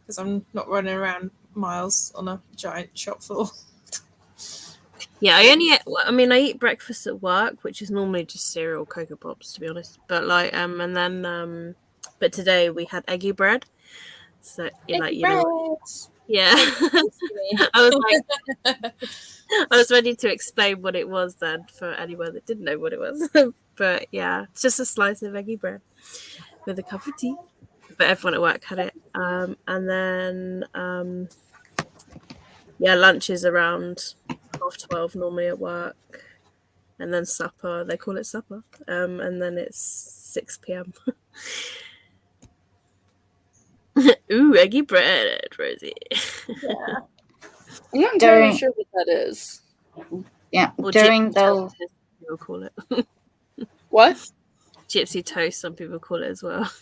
because I'm not running around miles on a giant shop floor. Yeah, I eat breakfast at work, which is normally just cereal, Cocoa Pops, to be honest. But like, and then, but today we had eggy bread. So yeah. I was ready to explain what it was then for anyone that didn't know what it was. But yeah, it's just a slice of eggy bread with a cup of tea. But everyone at work had it. And then lunch is around 12:30 normally at work. And then supper, they call it supper. And then it's 6 p.m. Ooh, eggy bread, Rosie. Yeah. I'm not entirely sure what that is. Yeah, Or during gypsy the toast, some people call it. What? Gypsy toast, some people call it as well.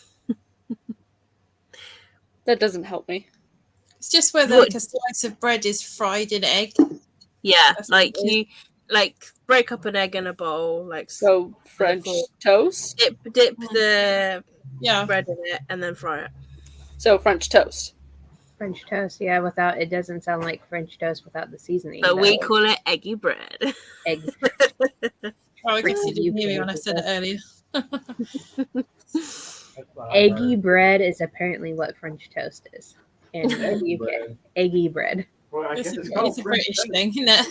That doesn't help me. It's just whether like a slice of bread is fried in egg. Yeah, like you break up an egg in a bowl, like so French toast. Dip the bread in it and then fry it. So French toast. French toast, yeah. Without it doesn't sound like French toast without the seasoning. But we call it eggy bread. Egg. Oh, I guess you didn't hear me when I said it earlier. Eggy bread is apparently what French toast is in the UK. Eggy bread. Well, I It's guess a British thing, isn't it?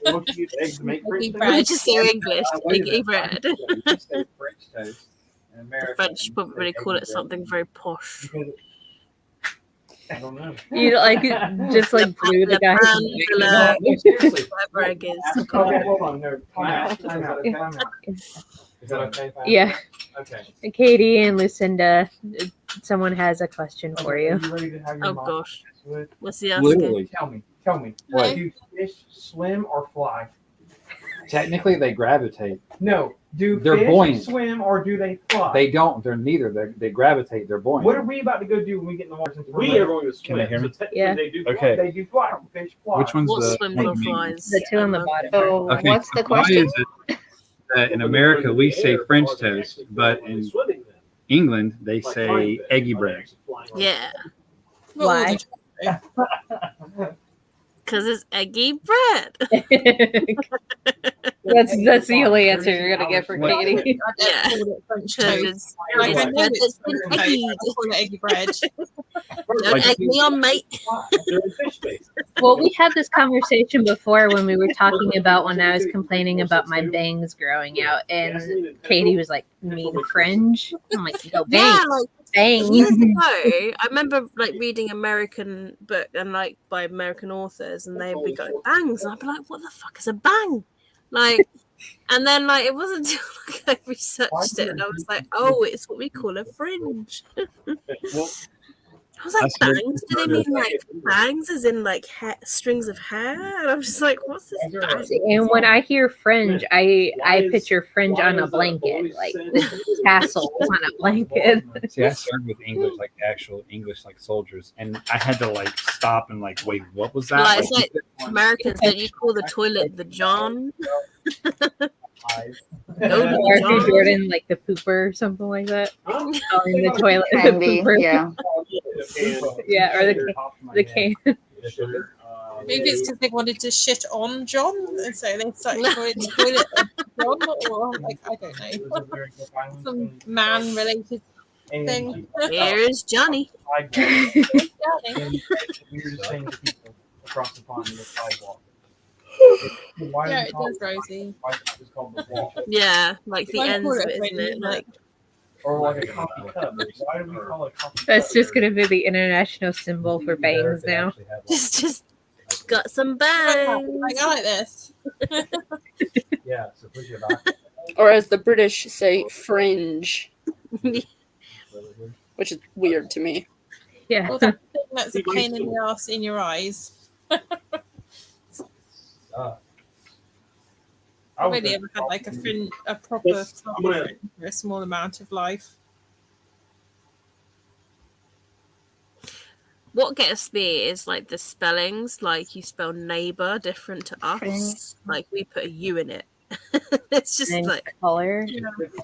Don't you use eggs to make French toast? We just say English, Wait a eggy minute. bread. Yeah, you say French toast. In America, The French you probably say call eggy it something very posh. bread. I don't know. You like just like blew the guy. No, seriously. Whatever egg is. Okay, hold on. No, time out. Is that okay? Yeah. Okay. Katie and Lucinda, someone has a question for you. Are you ready to have your Oh mom gosh. answer it? What's the answer? Literally. Tell me. What? Do fish swim or fly? Technically, they gravitate. No. Do They're fish buoyant. swim or do they fly? They don't. They're neither. They gravitate. They're buoyant. What are we about to go do when we get in the water? We are going to swim. Can they hear me? So technically Yeah. they do Okay. They do fly. Fish fly. Which one's What the swims one or you mean? flies? The two on the bottom. So Okay, what's the why question? is it that in America we say French toast, but in England they say eggy bread? Yeah. Why? Because it's eggy bread. That's the only answer you're gonna get for Katie. Yeah. French Because toast. it's Like, I know it's it's been French toast, eggy. I call it eggy bread. Don't egg me on, mate. Well, we had this conversation before when we were talking about when I was complaining about my bangs growing out, and Katie was like, "You mean fringe?" I'm like, "No, Yeah, bangs, like bangs." years ago, I remember like reading American book and like by American authors, and they'd be going bangs, and I'd be like, "What the fuck is a bang?" Like, and then like it wasn't until like I researched it, and I was like, "Oh, it's what we call a fringe." I was like, That's what- bangs? Do they mean like bangs as in like strings of hair? And I'm just like, what's this bang? And when I hear fringe, I picture fringe on a blanket, like tassels on a blanket. See, I started with English, like actual English, like soldiers, and I had to like stop and like, wait, what was that? Like, it's like Americans, don't you call the toilet the John? Go to Or the if you're John. Jordan, like the pooper or something like that. Oh, in the toilet. Can the be, pooper. yeah. Yeah, or the can. Maybe it's because they wanted to shit on John, and so they started calling the toilet John, or like I don't know, some man-related thing. Here's Johnny. Weirdest thing to people across the pond in the sidewalk. Yeah, it does, Rosie. Yeah, like the Why ends call of it it, isn't it? fringe? Like, Or like a coffee cup. Why do we call it coffee That's just gonna be the international symbol for bangs now. just got some Like, bangs. I like this. Yeah, so push your back. Or as the British say, fringe, which is weird to me. Yeah. Well, that thing that's a pain in the ass in your eyes. I've only ever had like a proper fringe for a small amount of life. What gets me is like the spellings. Like you spell neighbor different to us. Fringe. Like we put a U in it. It's just And like color. Yeah.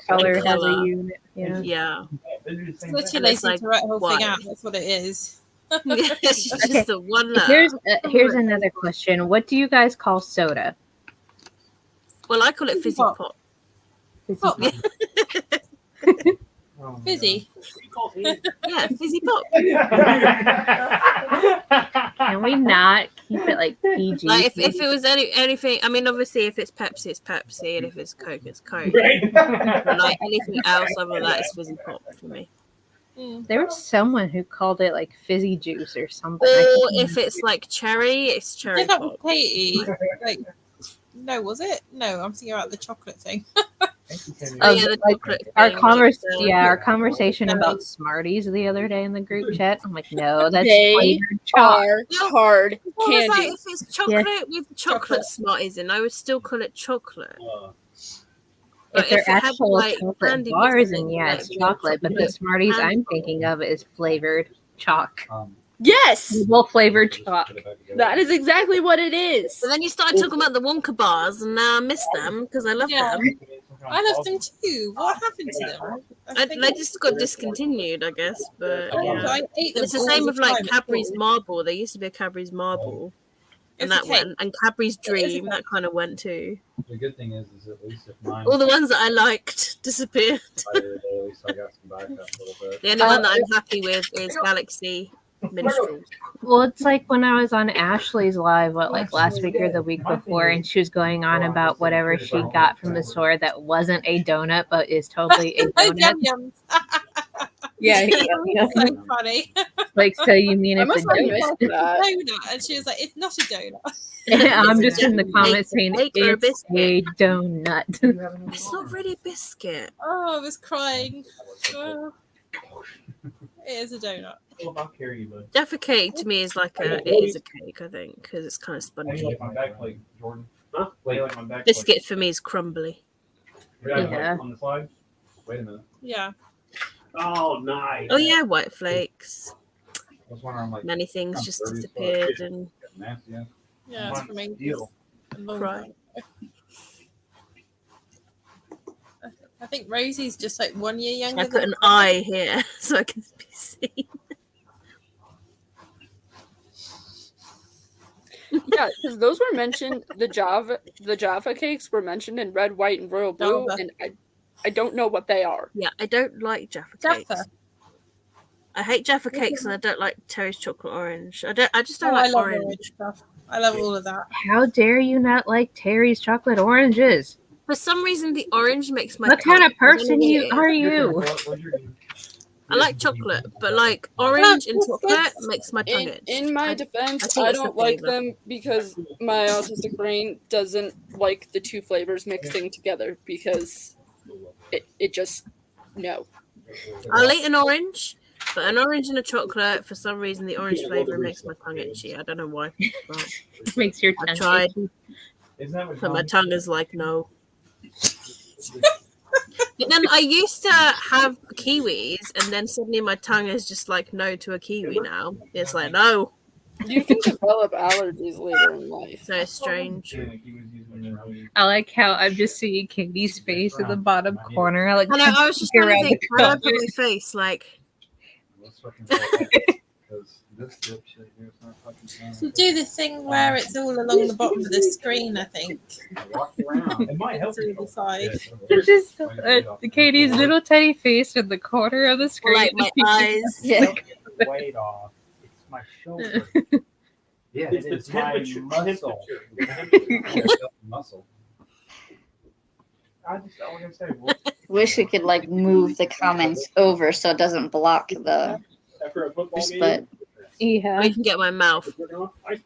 Color has a Colour. unit. Yeah. yeah. It's too It's lazy like to write the whole white. thing out. That's what it is. It's just the one letter. Here's another question. What do you guys call soda? Well, I call it fizzy Pop. pop. Pop. Oh, Busy. Yeah, fizzy pop. Can we not keep it like PG? Like if it was anything, I mean, obviously, if it's Pepsi, and if it's Coke, it's Coke. Right. But like anything else other than that is fizzy pop for me. There was someone who called it like fizzy juice or something. Or if it's like cherry, it's I cherry think that was pop. Katie. Like, no, was it? No, I'm thinking about the chocolate thing. Oh yeah, the chocolate Our thing, our conversation about Smarties the other day in the group chat. I'm like, no, that's They flavored chalk. Are hard Well, it's like candy. if it's chocolate with chocolate Smarties in, I would still call it chocolate. But If they're if it had, actual like, chocolate candy bars, bits in and it, yeah, like it's real chocolate. But the chocolate Smarties candy. I'm thinking of is flavored chalk. Yes, Well, flavored chalk. that is exactly what it is. But then you started talking about the Wonka bars, and now I miss them because I love Yeah. them. I love them too. What happened to them? They just got discontinued, I guess. But yeah. I ate them It's the all same with like time at Cadbury's school. Marble. There used to be a Cadbury's Marble, and It's that a cake. went. And Cadbury's It is a Dream, cake. that kind of went too. The good thing is at least if mine. All the ones that I liked disappeared. At least I got some backup a little bit. The only one that I'm happy with is Galaxy Minstrel. Well, it's like when I was on Ashley's live, like last week or the week before, and she was going on about whatever she got from the store that wasn't a donut but is totally a donut. Yum yums. Yeah, So funny. like so you mean I it's a must have donut? missed that. Donut, and she was like, "It's not a donut." I'm just in the comments saying Cake or a it's a donut. It's not really a biscuit. Oh, I was crying. Oh. It is a donut. Jaffa cake to me is like it is a cake, I think, because it's kind of How do you spongy. like my back plate, Jordan? Huh? How do you like my back plate? Biscuit for me is crumbly. Yeah. On the slide? Wait a minute. Yeah. Oh, nice. Oh yeah, white flakes. I was wondering, like, Many things I'm just 30, so disappeared and nasty, yeah. Yeah, it's from England. Deal. A long Right. time ago. I think Rosie's just like 1 year younger. I put an eye here so I can be seen. Yeah, because those were mentioned. The Java cakes were mentioned in red, white, and royal blue, Java. and I don't know what they are. Yeah, I don't like Jaffa Jaffa. cakes. I hate Jaffa cakes and I don't like Terry's chocolate orange. I just Oh, don't I like love orange. orange stuff. I love all of that. How dare you not like Terry's chocolate oranges? For some reason, the orange makes my What kind of tongue- I don't person know you what it is. are you? I like chocolate, but like orange and biscuits. chocolate makes my tongue itch. In my I defense, think I it's the don't like flavor. them because my autistic brain doesn't like the two flavors mixing together because it just no. I'll eat an orange, But an orange and a chocolate, for some reason, the orange flavor makes my tongue itchy. I don't know why. But Makes your I've tongue tried, itchy. but my tongue is like no. But then I used to have kiwis, and then suddenly my tongue is just like no to a kiwi now. It's like no. You can develop allergies later in life. So strange. I like how I'm just seeing Katie's face in the bottom corner. I I was just trying to think, how do I put my face? Like, You do the thing where it's all along the bottom of the screen, I think. It might help To the side. It's just Katie's little tiny face in the corner of the screen. like my eyes. Yeah. weight off. It's my shoulder. Yeah, It's it the is my temperature. muscle. Muscle. I was gonna say, what? Wish we could like move the comments over so it doesn't block the After a football game, but Yeah. I can get my mouth. we're working on ice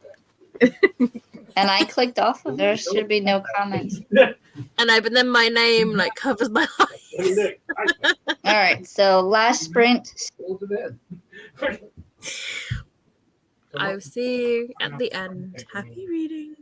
pack. and I clicked off of there should be no comments. But then my name like covers my eyes. Nick, ice pack. All right, so last sprint. Go to bed. I'll see you at the end. Happy reading.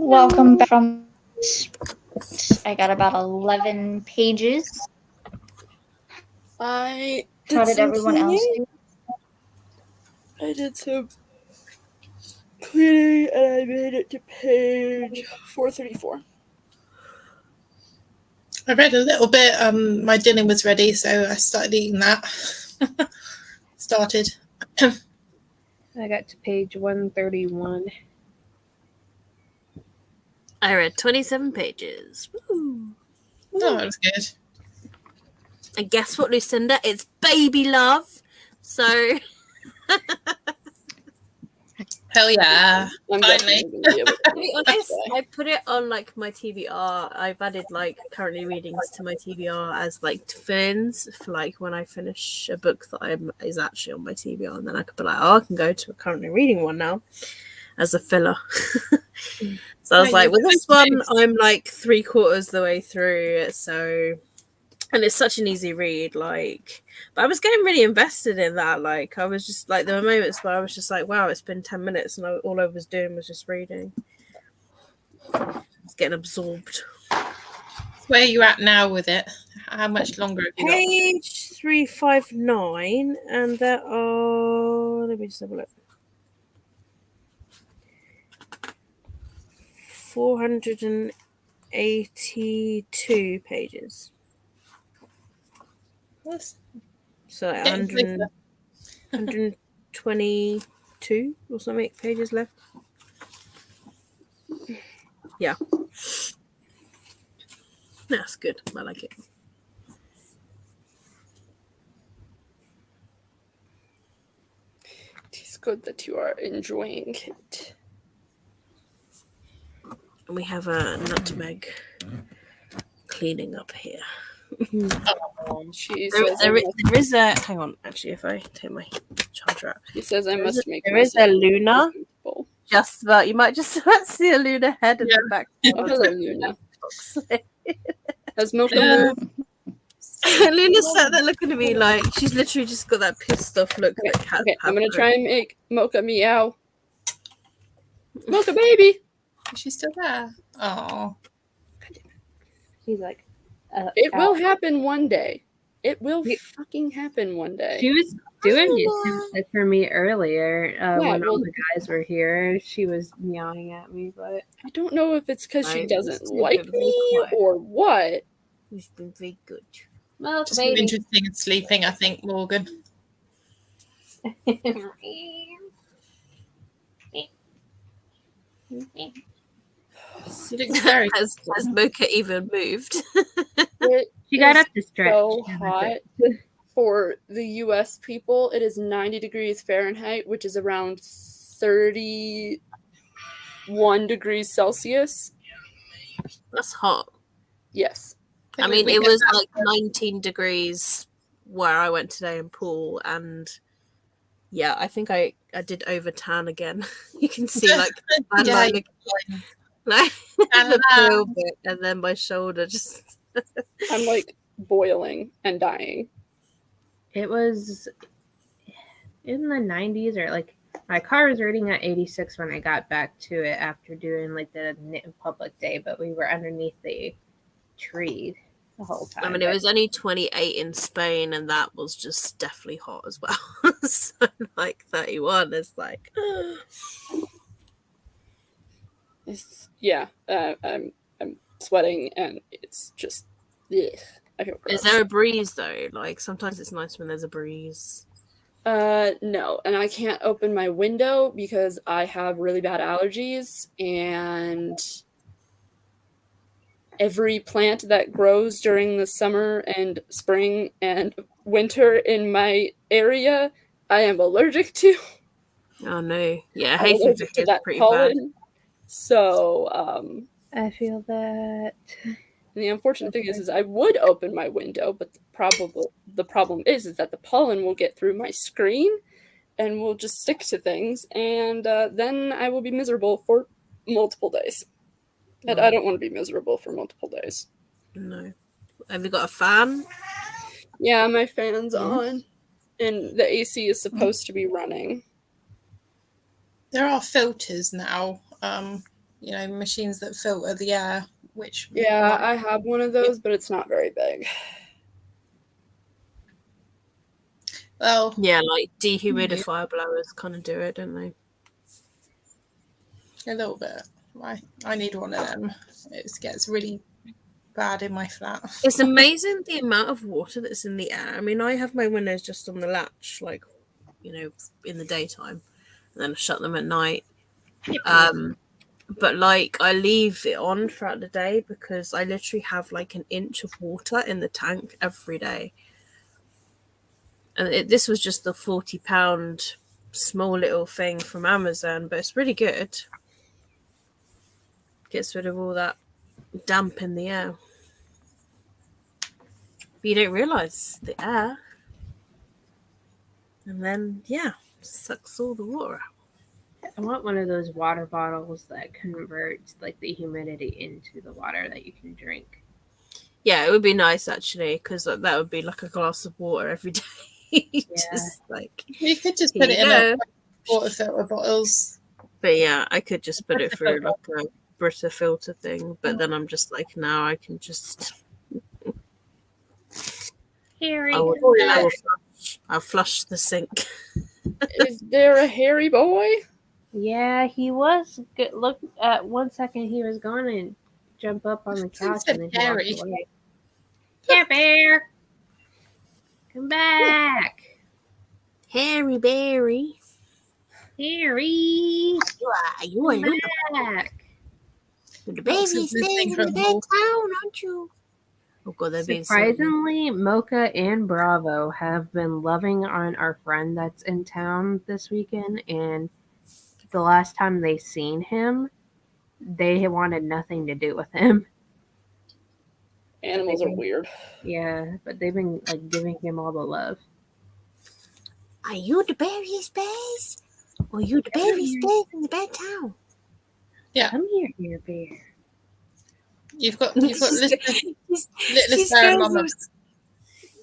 welcome back from. I got about 11 pages. I How did everyone else do? I did some cleaning and I made it to page 434. I read a little bit. My dinner was ready, so I started eating that. Started. I got to page 131. I read 27 pages. Woo. Oh, that was good. And guess what, Lucinda? It's baby love. So Hell yeah. I'm Finally. definitely gonna be able to be honest, to I put it on like my TBR. I've added like currently readings to my TBR as like fill-ins for like when I finish a book that is actually on my TBR, and then I could be like, oh, I can go to a currently reading one now as a filler. So I was like, with this one, I'm like 3/4 the way through, so. And it's such an easy read, like, but I was getting really invested in that. Like, I was just like, there were moments where I was just like, wow, it's been 10 minutes and all I was doing was just reading. It's getting absorbed. Where are you at now with it? How much longer have you got? Page 359, and there are, let me just have a look. 482 pages. So 122 or something pages left. Yeah. That's good. I like it. It's good that you are enjoying it. And we have a nutmeg cleaning up here. There is a. Hang on, actually, if I take my charger out, he says I must make. There is a Luna. Just about. You might just see a Luna head in the back. Oh, hello, Luna. Has Mocha moved? Luna's sat there looking at me like she's literally just got that pissed off look. Okay, I'm gonna try and make Mocha meow. Mocha baby. Is she still there? Oh. She's like, it will happen one day. It will fucking happen one day. She was doing it for me earlier when all the guys were here. She was meowing at me, but I don't know if it's because she doesn't like me or what. She's been very good. Well, just interesting in sleeping, I think, Morgan. Has Mocha even moved? She got up to stretch. So hot for the US people. It is 90 degrees Fahrenheit, which is around 31 degrees Celsius. That's hot. Yes. I mean, it was like 19 degrees where I went today in Poole, and yeah, I think I did over tan again. You can see like my line like the pale bit, and then my shoulder just. I'm like boiling and dying. It was in the 90s, or like my car was rating at 86 when I got back to it after doing like the public day, but we were underneath the tree the whole time. I mean, it was only 28 in Spain, and that was just definitely hot as well. So like 31 is like. I'm sweating and it's just. Ugh, I feel gross. Is there a breeze though? Like sometimes it's nice when there's a breeze. No, and I can't open my window because I have really bad allergies, and every plant that grows during the summer and spring and winter in my area, I am allergic to. Oh no! Yeah, I'm allergic to that pollen. Bad. So I feel that. And the unfortunate thing is I would open my window, but the problem is that the pollen will get through my screen and will just stick to things, and then I will be miserable for multiple days. And I don't want to be miserable for multiple days. No. Have you got a fan? Yeah, my fan's on, and the AC is supposed to be running. There are filters now machines that filter the air, which Yeah, I have one of those, but it's not very big. well, Yeah, like dehumidifier blowers kind of do it, don't they? a little bit. I need one of them. It gets really bad in my flat. It's amazing the amount of water that's in the air. I mean, I have my windows just on the latch, like, in the daytime, and then I shut them at night. But like I leave it on throughout the day because I literally have like an inch of water in the tank every day. And this was just the £40 small little thing from Amazon, but it's really good. Gets rid of all that damp in the air. But you don't realise the air. And then, sucks all the water out. I want one of those water bottles that converts like the humidity into the water that you can drink. Yeah, it would be nice actually, because that would be like a glass of water every day. Just like you could just put it in a water filter bottles. But yeah, I could just put it through like a Brita filter thing. But then I'm just like, now I can just. I'll flush the sink. Is there a hairy boy? Yeah, he was. Good. Look, at 1 second he was going to jump up on the couch and then he walked away. Care Bear, come back, Hairy Berry. Harry. You are back. The baby's staying in the bed town, aren't you? Oh God, they're being surprisingly, Mocha and Bravo have been loving on our friend that's in town this weekend, and the last time they seen him, they wanted nothing to do with him. Animals are weird. Yeah, but they've been like giving him all the love. Are you the berry's base? Or you the berry's base in the bed town? Yeah. Come here, dear bear. You've got littlest bear and mama.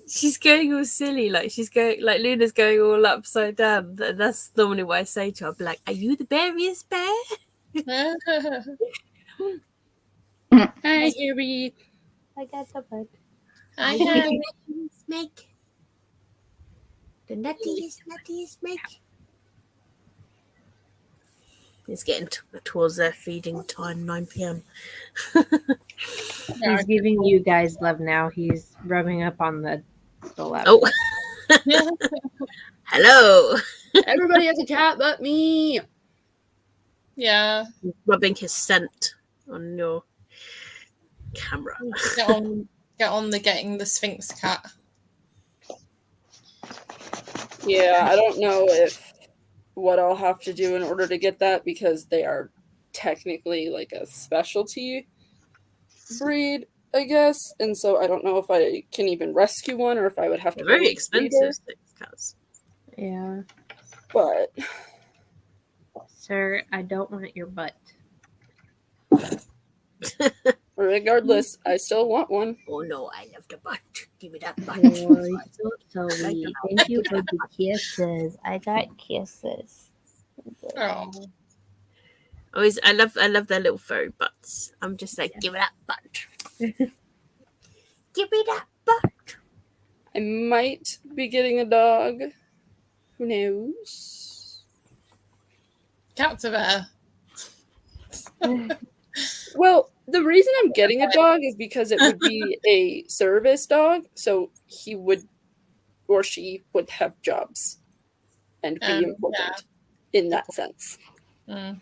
She's going all silly, like she's going, like Luna's going all upside down. That's normally what I say to her. I'll be like, "Are you the berriest bear?" Hi, Harry. I got the bud. I got Snake. The nuttiest snake. It's getting towards their feeding time, 9 p.m. He's giving you guys love now. He's rubbing up on the lap. Oh. Hello. Everybody has a cat but me. Yeah. He's rubbing his scent on your camera. Get on the getting the Sphinx cat. Yeah, I don't know what I'll have to do in order to get that because they are technically like a specialty breed, I guess. And so I don't know if I can even rescue one or if I would have to. They're very expensive cats. Yeah. But sir, I don't want your butt. Regardless, I still want one. Oh no, I love the butt. Give me that butt. Oh, so sweet. Thank you for the kisses. I got kisses. Oh. I love their little furry butts. I'm just like, give me that butt. Give me that butt. I might be getting a dog. Who knows? Cats are better. Well, the reason I'm getting a dog is because it would be a service dog, so he would or she would have jobs and be important in that sense. Mm.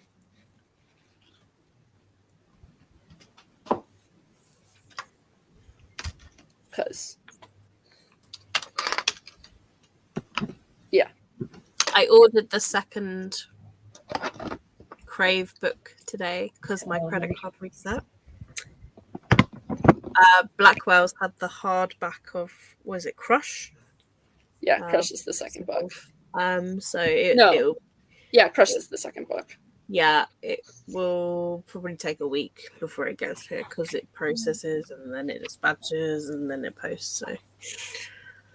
Because, I ordered the second Crave book today because my credit card reset. Blackwell's had the hardback of, was it Crush? Yeah, Crush is the second book. Crush is the second book. Yeah, it will probably take a week before it gets here because it processes and then it dispatches and then it posts. So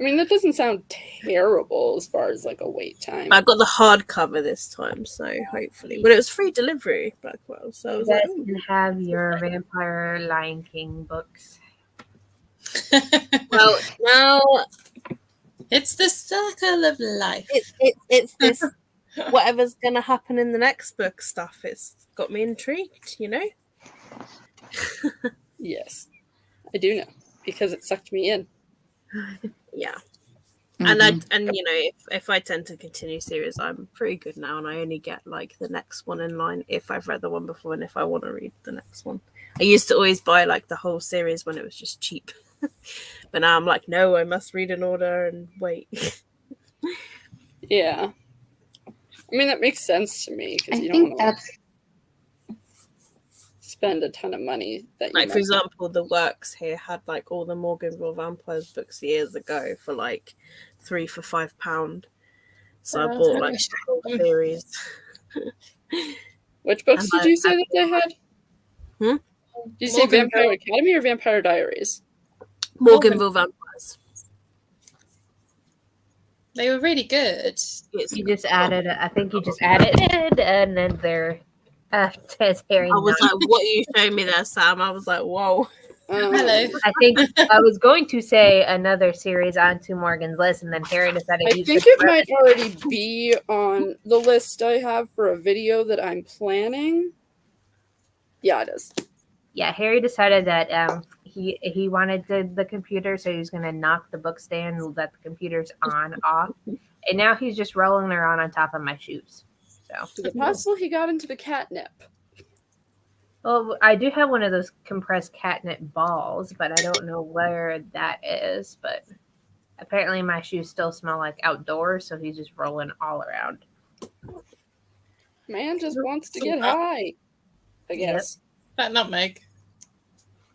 I mean, that doesn't sound terrible as far as like a wait time. I got the hardcover this time, so hopefully. But it was free delivery back well, so I You was guys like, "Ooh." can have your Vampire Lion King books. Well, now It's the circle of life. it's this whatever's gonna happen in the next book stuff. It's got me intrigued, you know. Yes, I do know because it sucked me in. Yeah. Mhm. And you know, if I tend to continue series, I'm pretty good now, and I only get like the next one in line if I've read the one before and if I want to read the next one. I used to always buy like the whole series when it was just cheap, but now I'm like, no, I must read in order and wait. Yeah, I mean that makes sense to me I because you don't think want to that's spend a ton of money that you Like, for might. example, the Works here had like all the Morganville Vampires books years ago for like £3 for £5. So I bought like the whole series. Which books And did you say that they had? Hmm? Did you say Vampire Academy or Vampire Diaries? Morganville Vampires. They were really good. You just added, I think you just added it, and then there says Harry. I was Knight. like, what are you showing me there, Sam? I was like, whoa. Hello. I think I was going to say another series onto Morgan's list, and then Harry decided I he think it might already be on the list I have for a video that I'm planning. Yeah, it is. Yeah, Harry decided that he wanted the computer, so he was going to knock the book stand and let the computers on off, and now he's just rolling around on top of my shoes. So Is it possible he got into the catnip? well, I do have one of those compressed catnip balls, but I don't know where that is. But apparently, my shoes still smell like outdoors, so he's just rolling all around. Man just wants to get high, I guess. That nutmeg.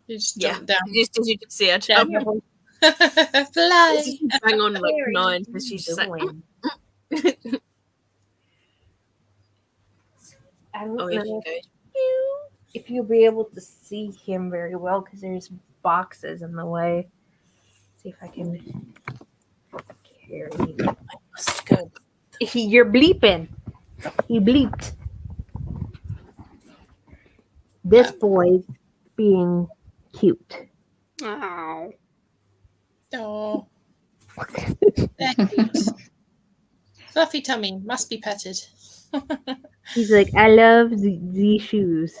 You just Yeah, jump down. you could see her Down. jump. Fly. Bang on like Harry, 9 what because are you she's just like, doing? I don't oh, here she know goes. if you'll be able to see him very well because there's boxes in the way. See if I can carry. Let's go. You're bleeping. He bleeped. This boy being cute. Ow. Oh. They're cute. Fluffy tummy must be petted. He's like, I love these shoes.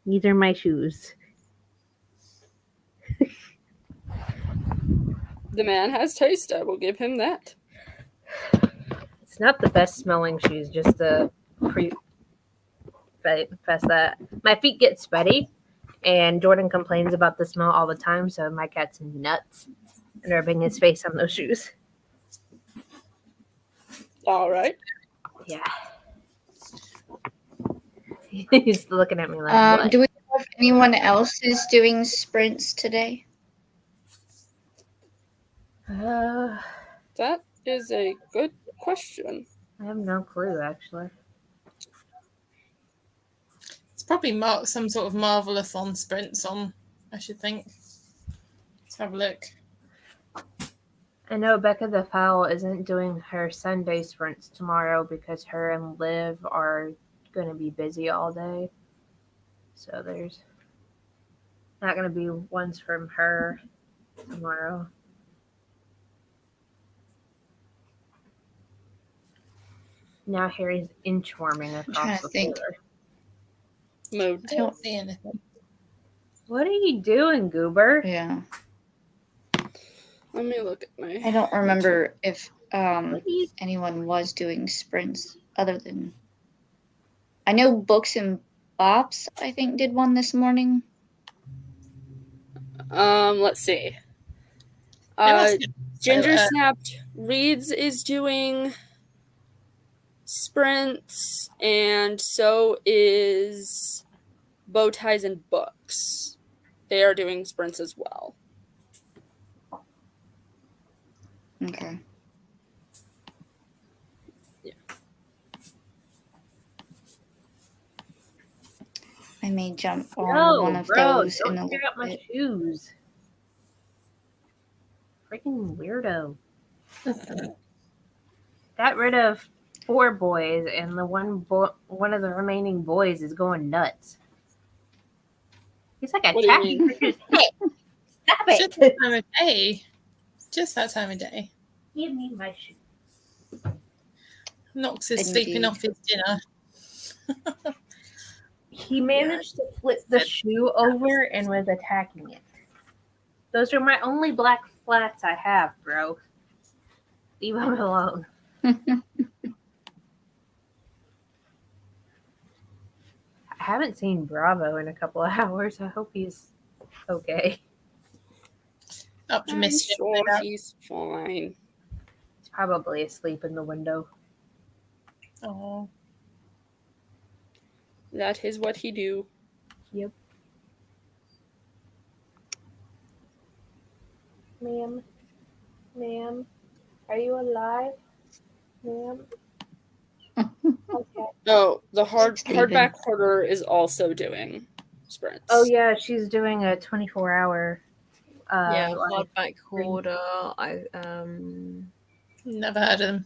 These are my shoes. The man has taste, I will give him that. It's not the best smelling shoes, just the confess that my feet get sweaty, and Jordan complains about the smell all the time. So my cat's nuts and rubbing his face on those shoes. All right. Yeah, he's looking at me like, what? do we know if anyone else is doing sprints today? That is a good question. I have no clue, actually. It's probably some sort of Marvel-a-thon sprints on, I should think. Let's have a look. I know Becca the Fowl isn't doing her Sunday sprints tomorrow because her and Liv are going to be busy all day. So there's not going to be ones from her tomorrow. Now Harry's inchworming trying across to the think. floor. Mode. I don't see anything. What are you doing, Goober? Yeah. Let me look at my. I don't remember if What are you anyone was doing sprints other than. I know Books and Bops, I think, did one this morning. Let's see. Ginger Snapped Reads is doing sprints, and so is Bow Ties and Books. They are doing sprints as well. Okay. Yeah. I may jump on one of those in a don't tear little up my bit. shoes. Freaking weirdo. Got rid of 4 boys, and the one of the remaining boys is going nuts. He's like What do you attacking mean? Richard's head. Stop Just it! that time of day. Just that time of day. Give me my shoe. Knox is sleeping Indeed. off his dinner. He managed to flip the shoe over and was attacking it. Those are my only black flats I have, bro. Leave them alone. I haven't seen Bravo in a couple of hours. I hope he's okay. Up to I'm mischief. sure he's fine. He's probably asleep in the window. Oh, That is what he do. Yep. Ma'am? Ma'am? Are you alive? Ma'am? Okay. Oh, the Sleeping. hardback hoarder is also doing sprints. Oh, yeah, she's doing a 24-hour Yeah, live hardback stream. hoarder. never heard of them.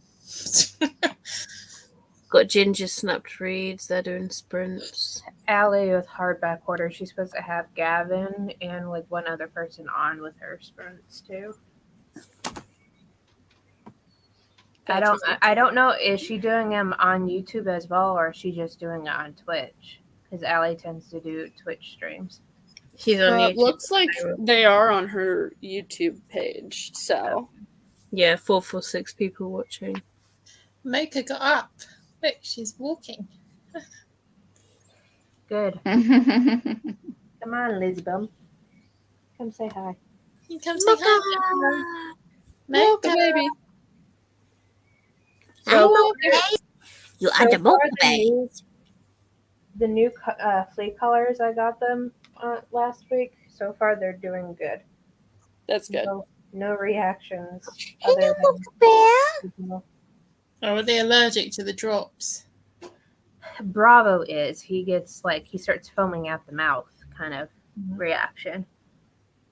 Got Ginger Snapped Reads. They're doing sprints. Allie with hardback order. She's supposed to have Gavin and like one other person on with her sprints too. I don't know. Is she doing them on YouTube as well, or is she just doing it on Twitch? Because Allie tends to do Twitch streams. She's on YouTube. Looks like they are on her YouTube page. So Yeah, 446 people watching. Mocha got up. Look, she's walking. Good. Come on, Lisbon. Come say hi. You come say hi. Mocha Mocha. baby. So, You so are the far, Mocha Baby. the new flea colors, I got them last week. So far, they're doing good. That's good. No reactions. Other than, Or are they allergic to the drops? Bravo is. He gets he starts foaming at the mouth kind of reaction.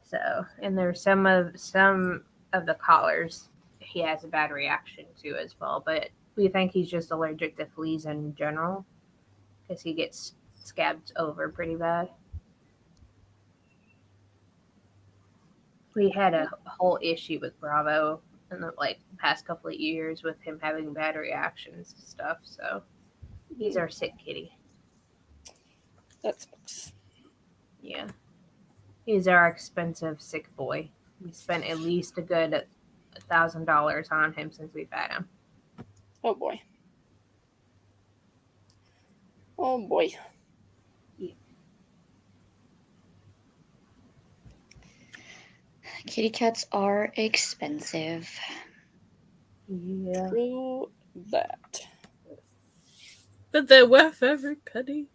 So, and there's some of the collars he has a bad reaction to as well, but we think he's just allergic to fleas in general because he gets scabbed over pretty bad. We had a whole issue with Bravo in the past couple of years with him having bad reactions to stuff, so he's our sick kitty. That sucks. Yeah. He's our expensive sick boy. We spent at least a good $1,000 on him since we've had him. Oh boy. Oh boy. Kitty cats are expensive. Yeah. True that. But they're worth every penny.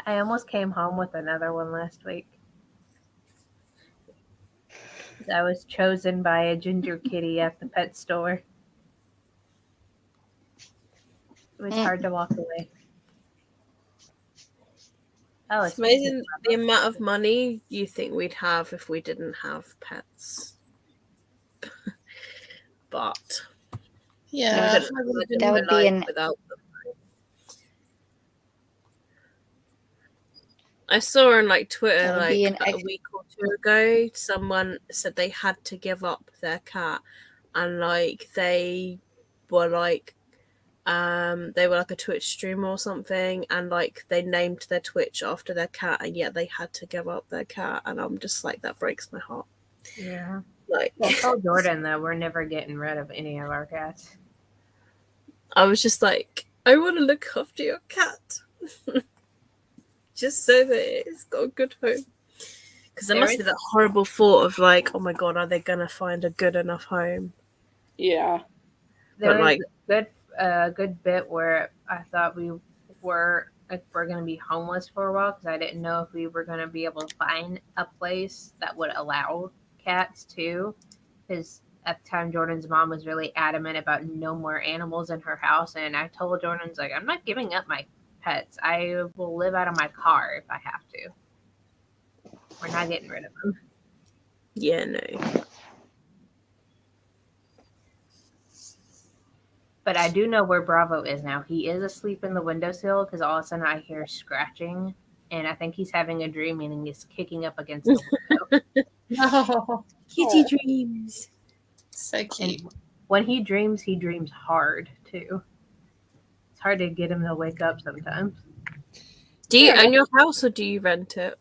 I almost came home with another one last week. I was chosen by a ginger kitty at the pet store. It was hard to walk away. Oh, It's amazing the amount of money you think we'd have if we didn't have pets. But Yeah. That would be an without them. I saw on Twitter That would be a week or two ago, someone said they had to give up their cat, and they were a Twitch streamer or something, and they named their Twitch after their cat, and yet they had to give up their cat, and I'm just that breaks my heart. Yeah. I told Jordan that we're never getting rid of any of our cats. I was just I want to look after your cat. Just so that it's got a good home. Because there must be that horrible thought of oh my god, are they gonna find a good enough home? Yeah. There was a good bit where I thought we were going to be homeless for a while because I didn't know if we were going to be able to find a place that would allow cats too. Because at the time, Jordan's mom was really adamant about no more animals in her house, and I told Jordan's I'm not giving up my pets. I will live out of my car if I have to. We're not getting rid of them. Yeah, no. But I do know where Bravo is now. He is asleep in the windowsill because all of a sudden I hear scratching, and I think he's having a dream, meaning he's kicking up against the window. No. Kitty dreams. So cute. And when he dreams hard too. It's hard to get him to wake up sometimes. Do you Fair own your house or do you rent it?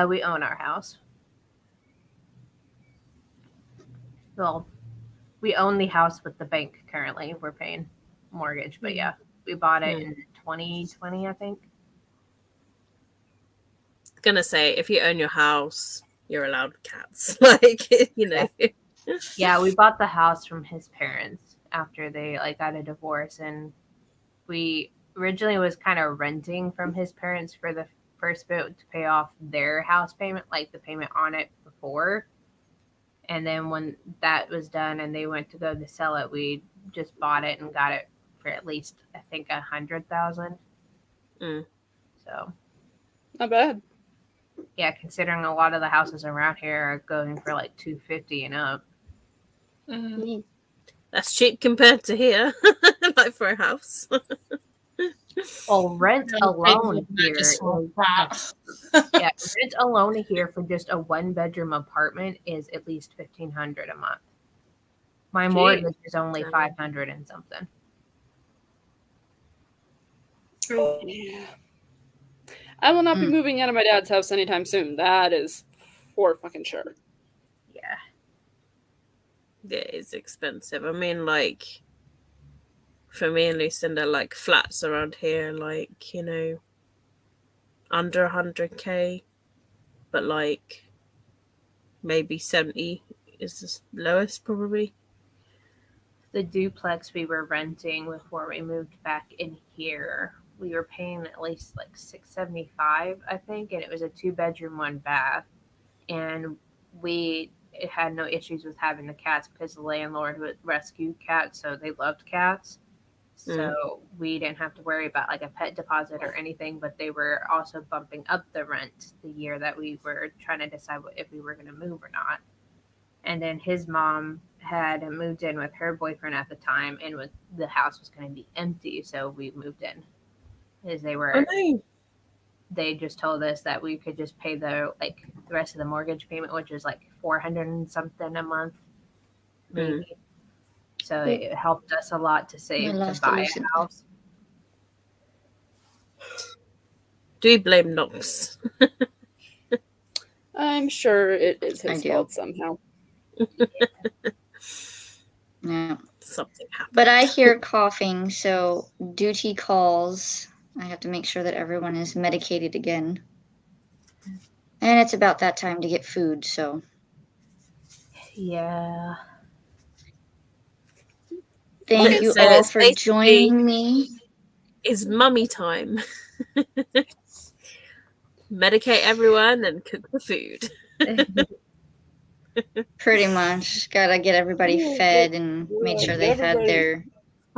We own our house. Well, we own the house with the bank currently. We're paying mortgage, but yeah, we bought it in 2020, I think. Gonna say, if you own your house, you're allowed cats. Like, you know. Yeah, we bought the house from his parents after they got a divorce, and we originally was kind of renting from his parents for the first bit to pay off their house payment, like the payment on it before. And then when that was done and they went to go to sell it, we just bought it and got it for at least I think $100,000. Mm. So Not bad. yeah, considering a lot of the houses around here are going for like $250 and up. Mm. That's cheap compared to here, like for a house. Well, rent alone here, Yeah. rent alone here for just a 1-bedroom apartment is at least $1,500 a month. My mortgage is only $500 and something. Yeah. I will not be moving out of my dad's house anytime soon. That is for fucking sure. Yeah. It is expensive. I mean, like, for me and Lucinda, like, flats around here, like, you know, under 100K, but like, maybe 70 is the lowest, probably. The duplex we were renting before we moved back in here, we were paying at least like $675, I think, and it was a 2-bedroom, 1 bath. And we had no issues with having the cats because the landlord would rescue cats, so they loved cats. So we didn't have to worry about like a pet deposit or anything, but they were also bumping up the rent the year that we were trying to decide if we were going to move or not. And then his mom had moved in with her boyfriend at the time, and the house was going to be empty, so we moved in. As they were, they just told us that we could just pay the rest of the mortgage payment, which is like $400 and something a month, maybe. So it helped us a lot to save to buy a house. Do we blame Knox? I'm sure it is his fault somehow. Yeah. Something happened. But I hear coughing, so duty calls. I have to make sure that everyone is medicated again. And it's about that time to get food, so. Yeah. Thank you all for joining me. It's mummy time. Medicate everyone and cook the food. Pretty much. Gotta get everybody fed and made sure they've had their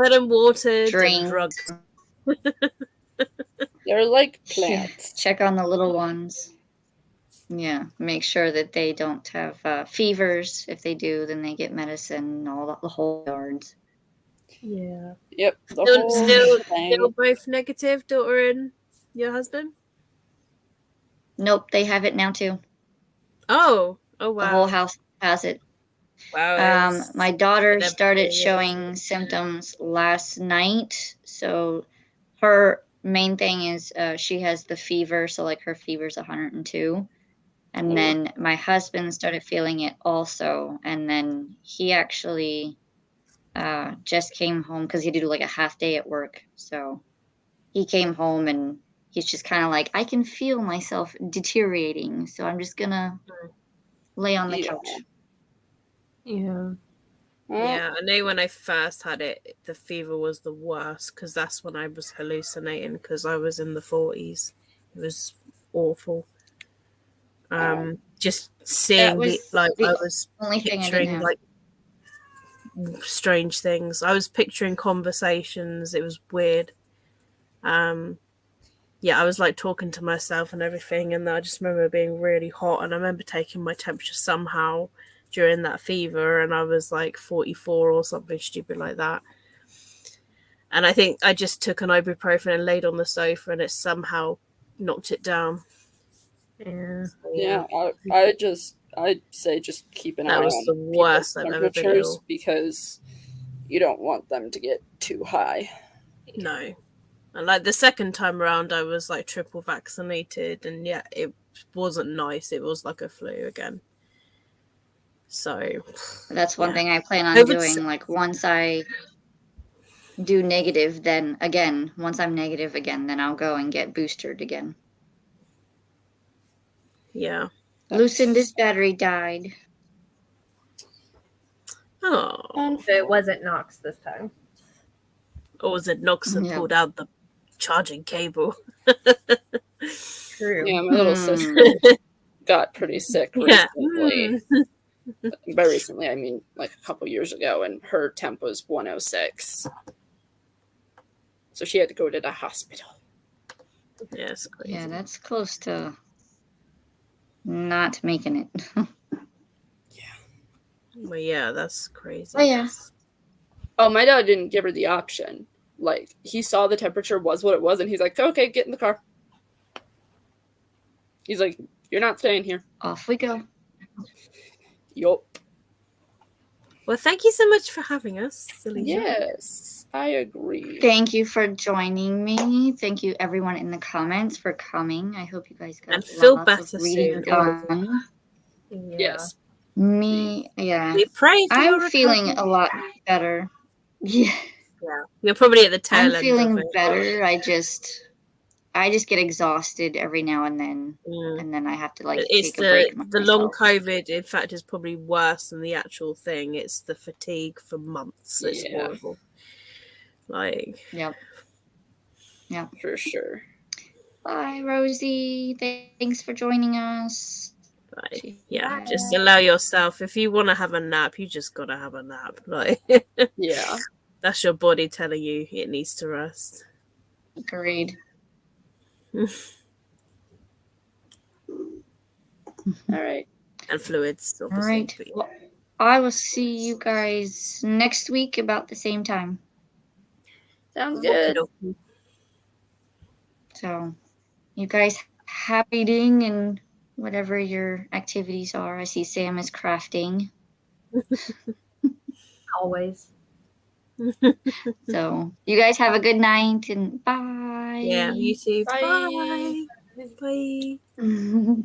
fed and watered drink. and drugged. They're like plants. Check on the little ones. Yeah, make sure that they don't have fevers. If they do, then they get medicine, all the whole yards. Yeah. Yep. Still both negative, daughter and your husband? Nope, they have it now too. Oh wow. The whole house has it. Wow. My daughter started showing symptoms last night. So her main thing is she has the fever. So like her fever's 102. And then my husband started feeling it also. And then he actually just came home because he had to do like a half day at work. So he came home and he's just kind of like, I can feel myself deteriorating. So I'm just going to lay on the couch. Yeah. Yeah, I know when I first had it, the fever was the worst because that's when I was hallucinating because I was in the 40s. It was awful. Just seeing I was picturing like strange things. I was picturing conversations. It was weird. Yeah, I was like talking to myself and everything, and I just remember being really hot, and I remember taking my temperature somehow during that fever, and I was like 44 or something stupid like that. And I think I just took an ibuprofen and laid on the sofa, and it somehow knocked it down. Yeah. So, Yeah, I'd say just keep an eye That was on the worst people's I've ever been temperatures ill. because you don't want them to get too high. No. And like the second time around, I was like triple vaccinated, and yeah, it wasn't nice. It was like a flu again. So That's one yeah. thing I plan on COVID doing. Like once I do negative, then again, once I'm negative again, then I'll go and get boosted again. Yeah. Lucinda's battery died. Oh. So it wasn't Knox this time. Or was it Knox that Yep. pulled out the charging cable? True. Yeah, my little sister got pretty sick Yeah. recently. By recently, I mean like a couple years ago, and her temp was 106. So she had to go to the hospital. Yes, crazy. Yeah, that's close to not making it. Well, yeah, that's crazy. Oh, yeah. Oh, my dad didn't give her the option. Like, he saw the temperature was what it was, and he's like, okay, get in the car. He's like, you're not staying here. Off we go. Yup. Well, thank you so much for having us, Alisha. Yes, I agree. Thank you for joining me. Thank you, everyone in the comments, for coming. I hope you guys got And feel lots better of reading soon. done. Yeah. Yes. Yeah. We pray for your I'm feeling recovery. a lot better. Yeah. Yeah. You're probably at the tail I'm end feeling of it. better. I just get exhausted every now and then, and then I have to like It's take a break. the long myself. COVID, in fact, is probably worse than the actual thing. It's the fatigue for months. It's Yeah. horrible. Like, Yep. For sure. Bye, Rosie. Thanks for joining us. like yeah, just allow yourself. If you want to have a nap, you just gotta have a nap. Like, Yeah. that's your body telling you it needs to rest. Agreed. All right. And fluids, All obviously. right. But yeah. Well, I will see you guys next week about the same time. Sounds good. Okey-dokey. So, you guys happy eating and whatever your activities are. I see Sam is crafting. Always. So, you guys have a good night and bye. Yeah, you too. Bye. Bye. Bye.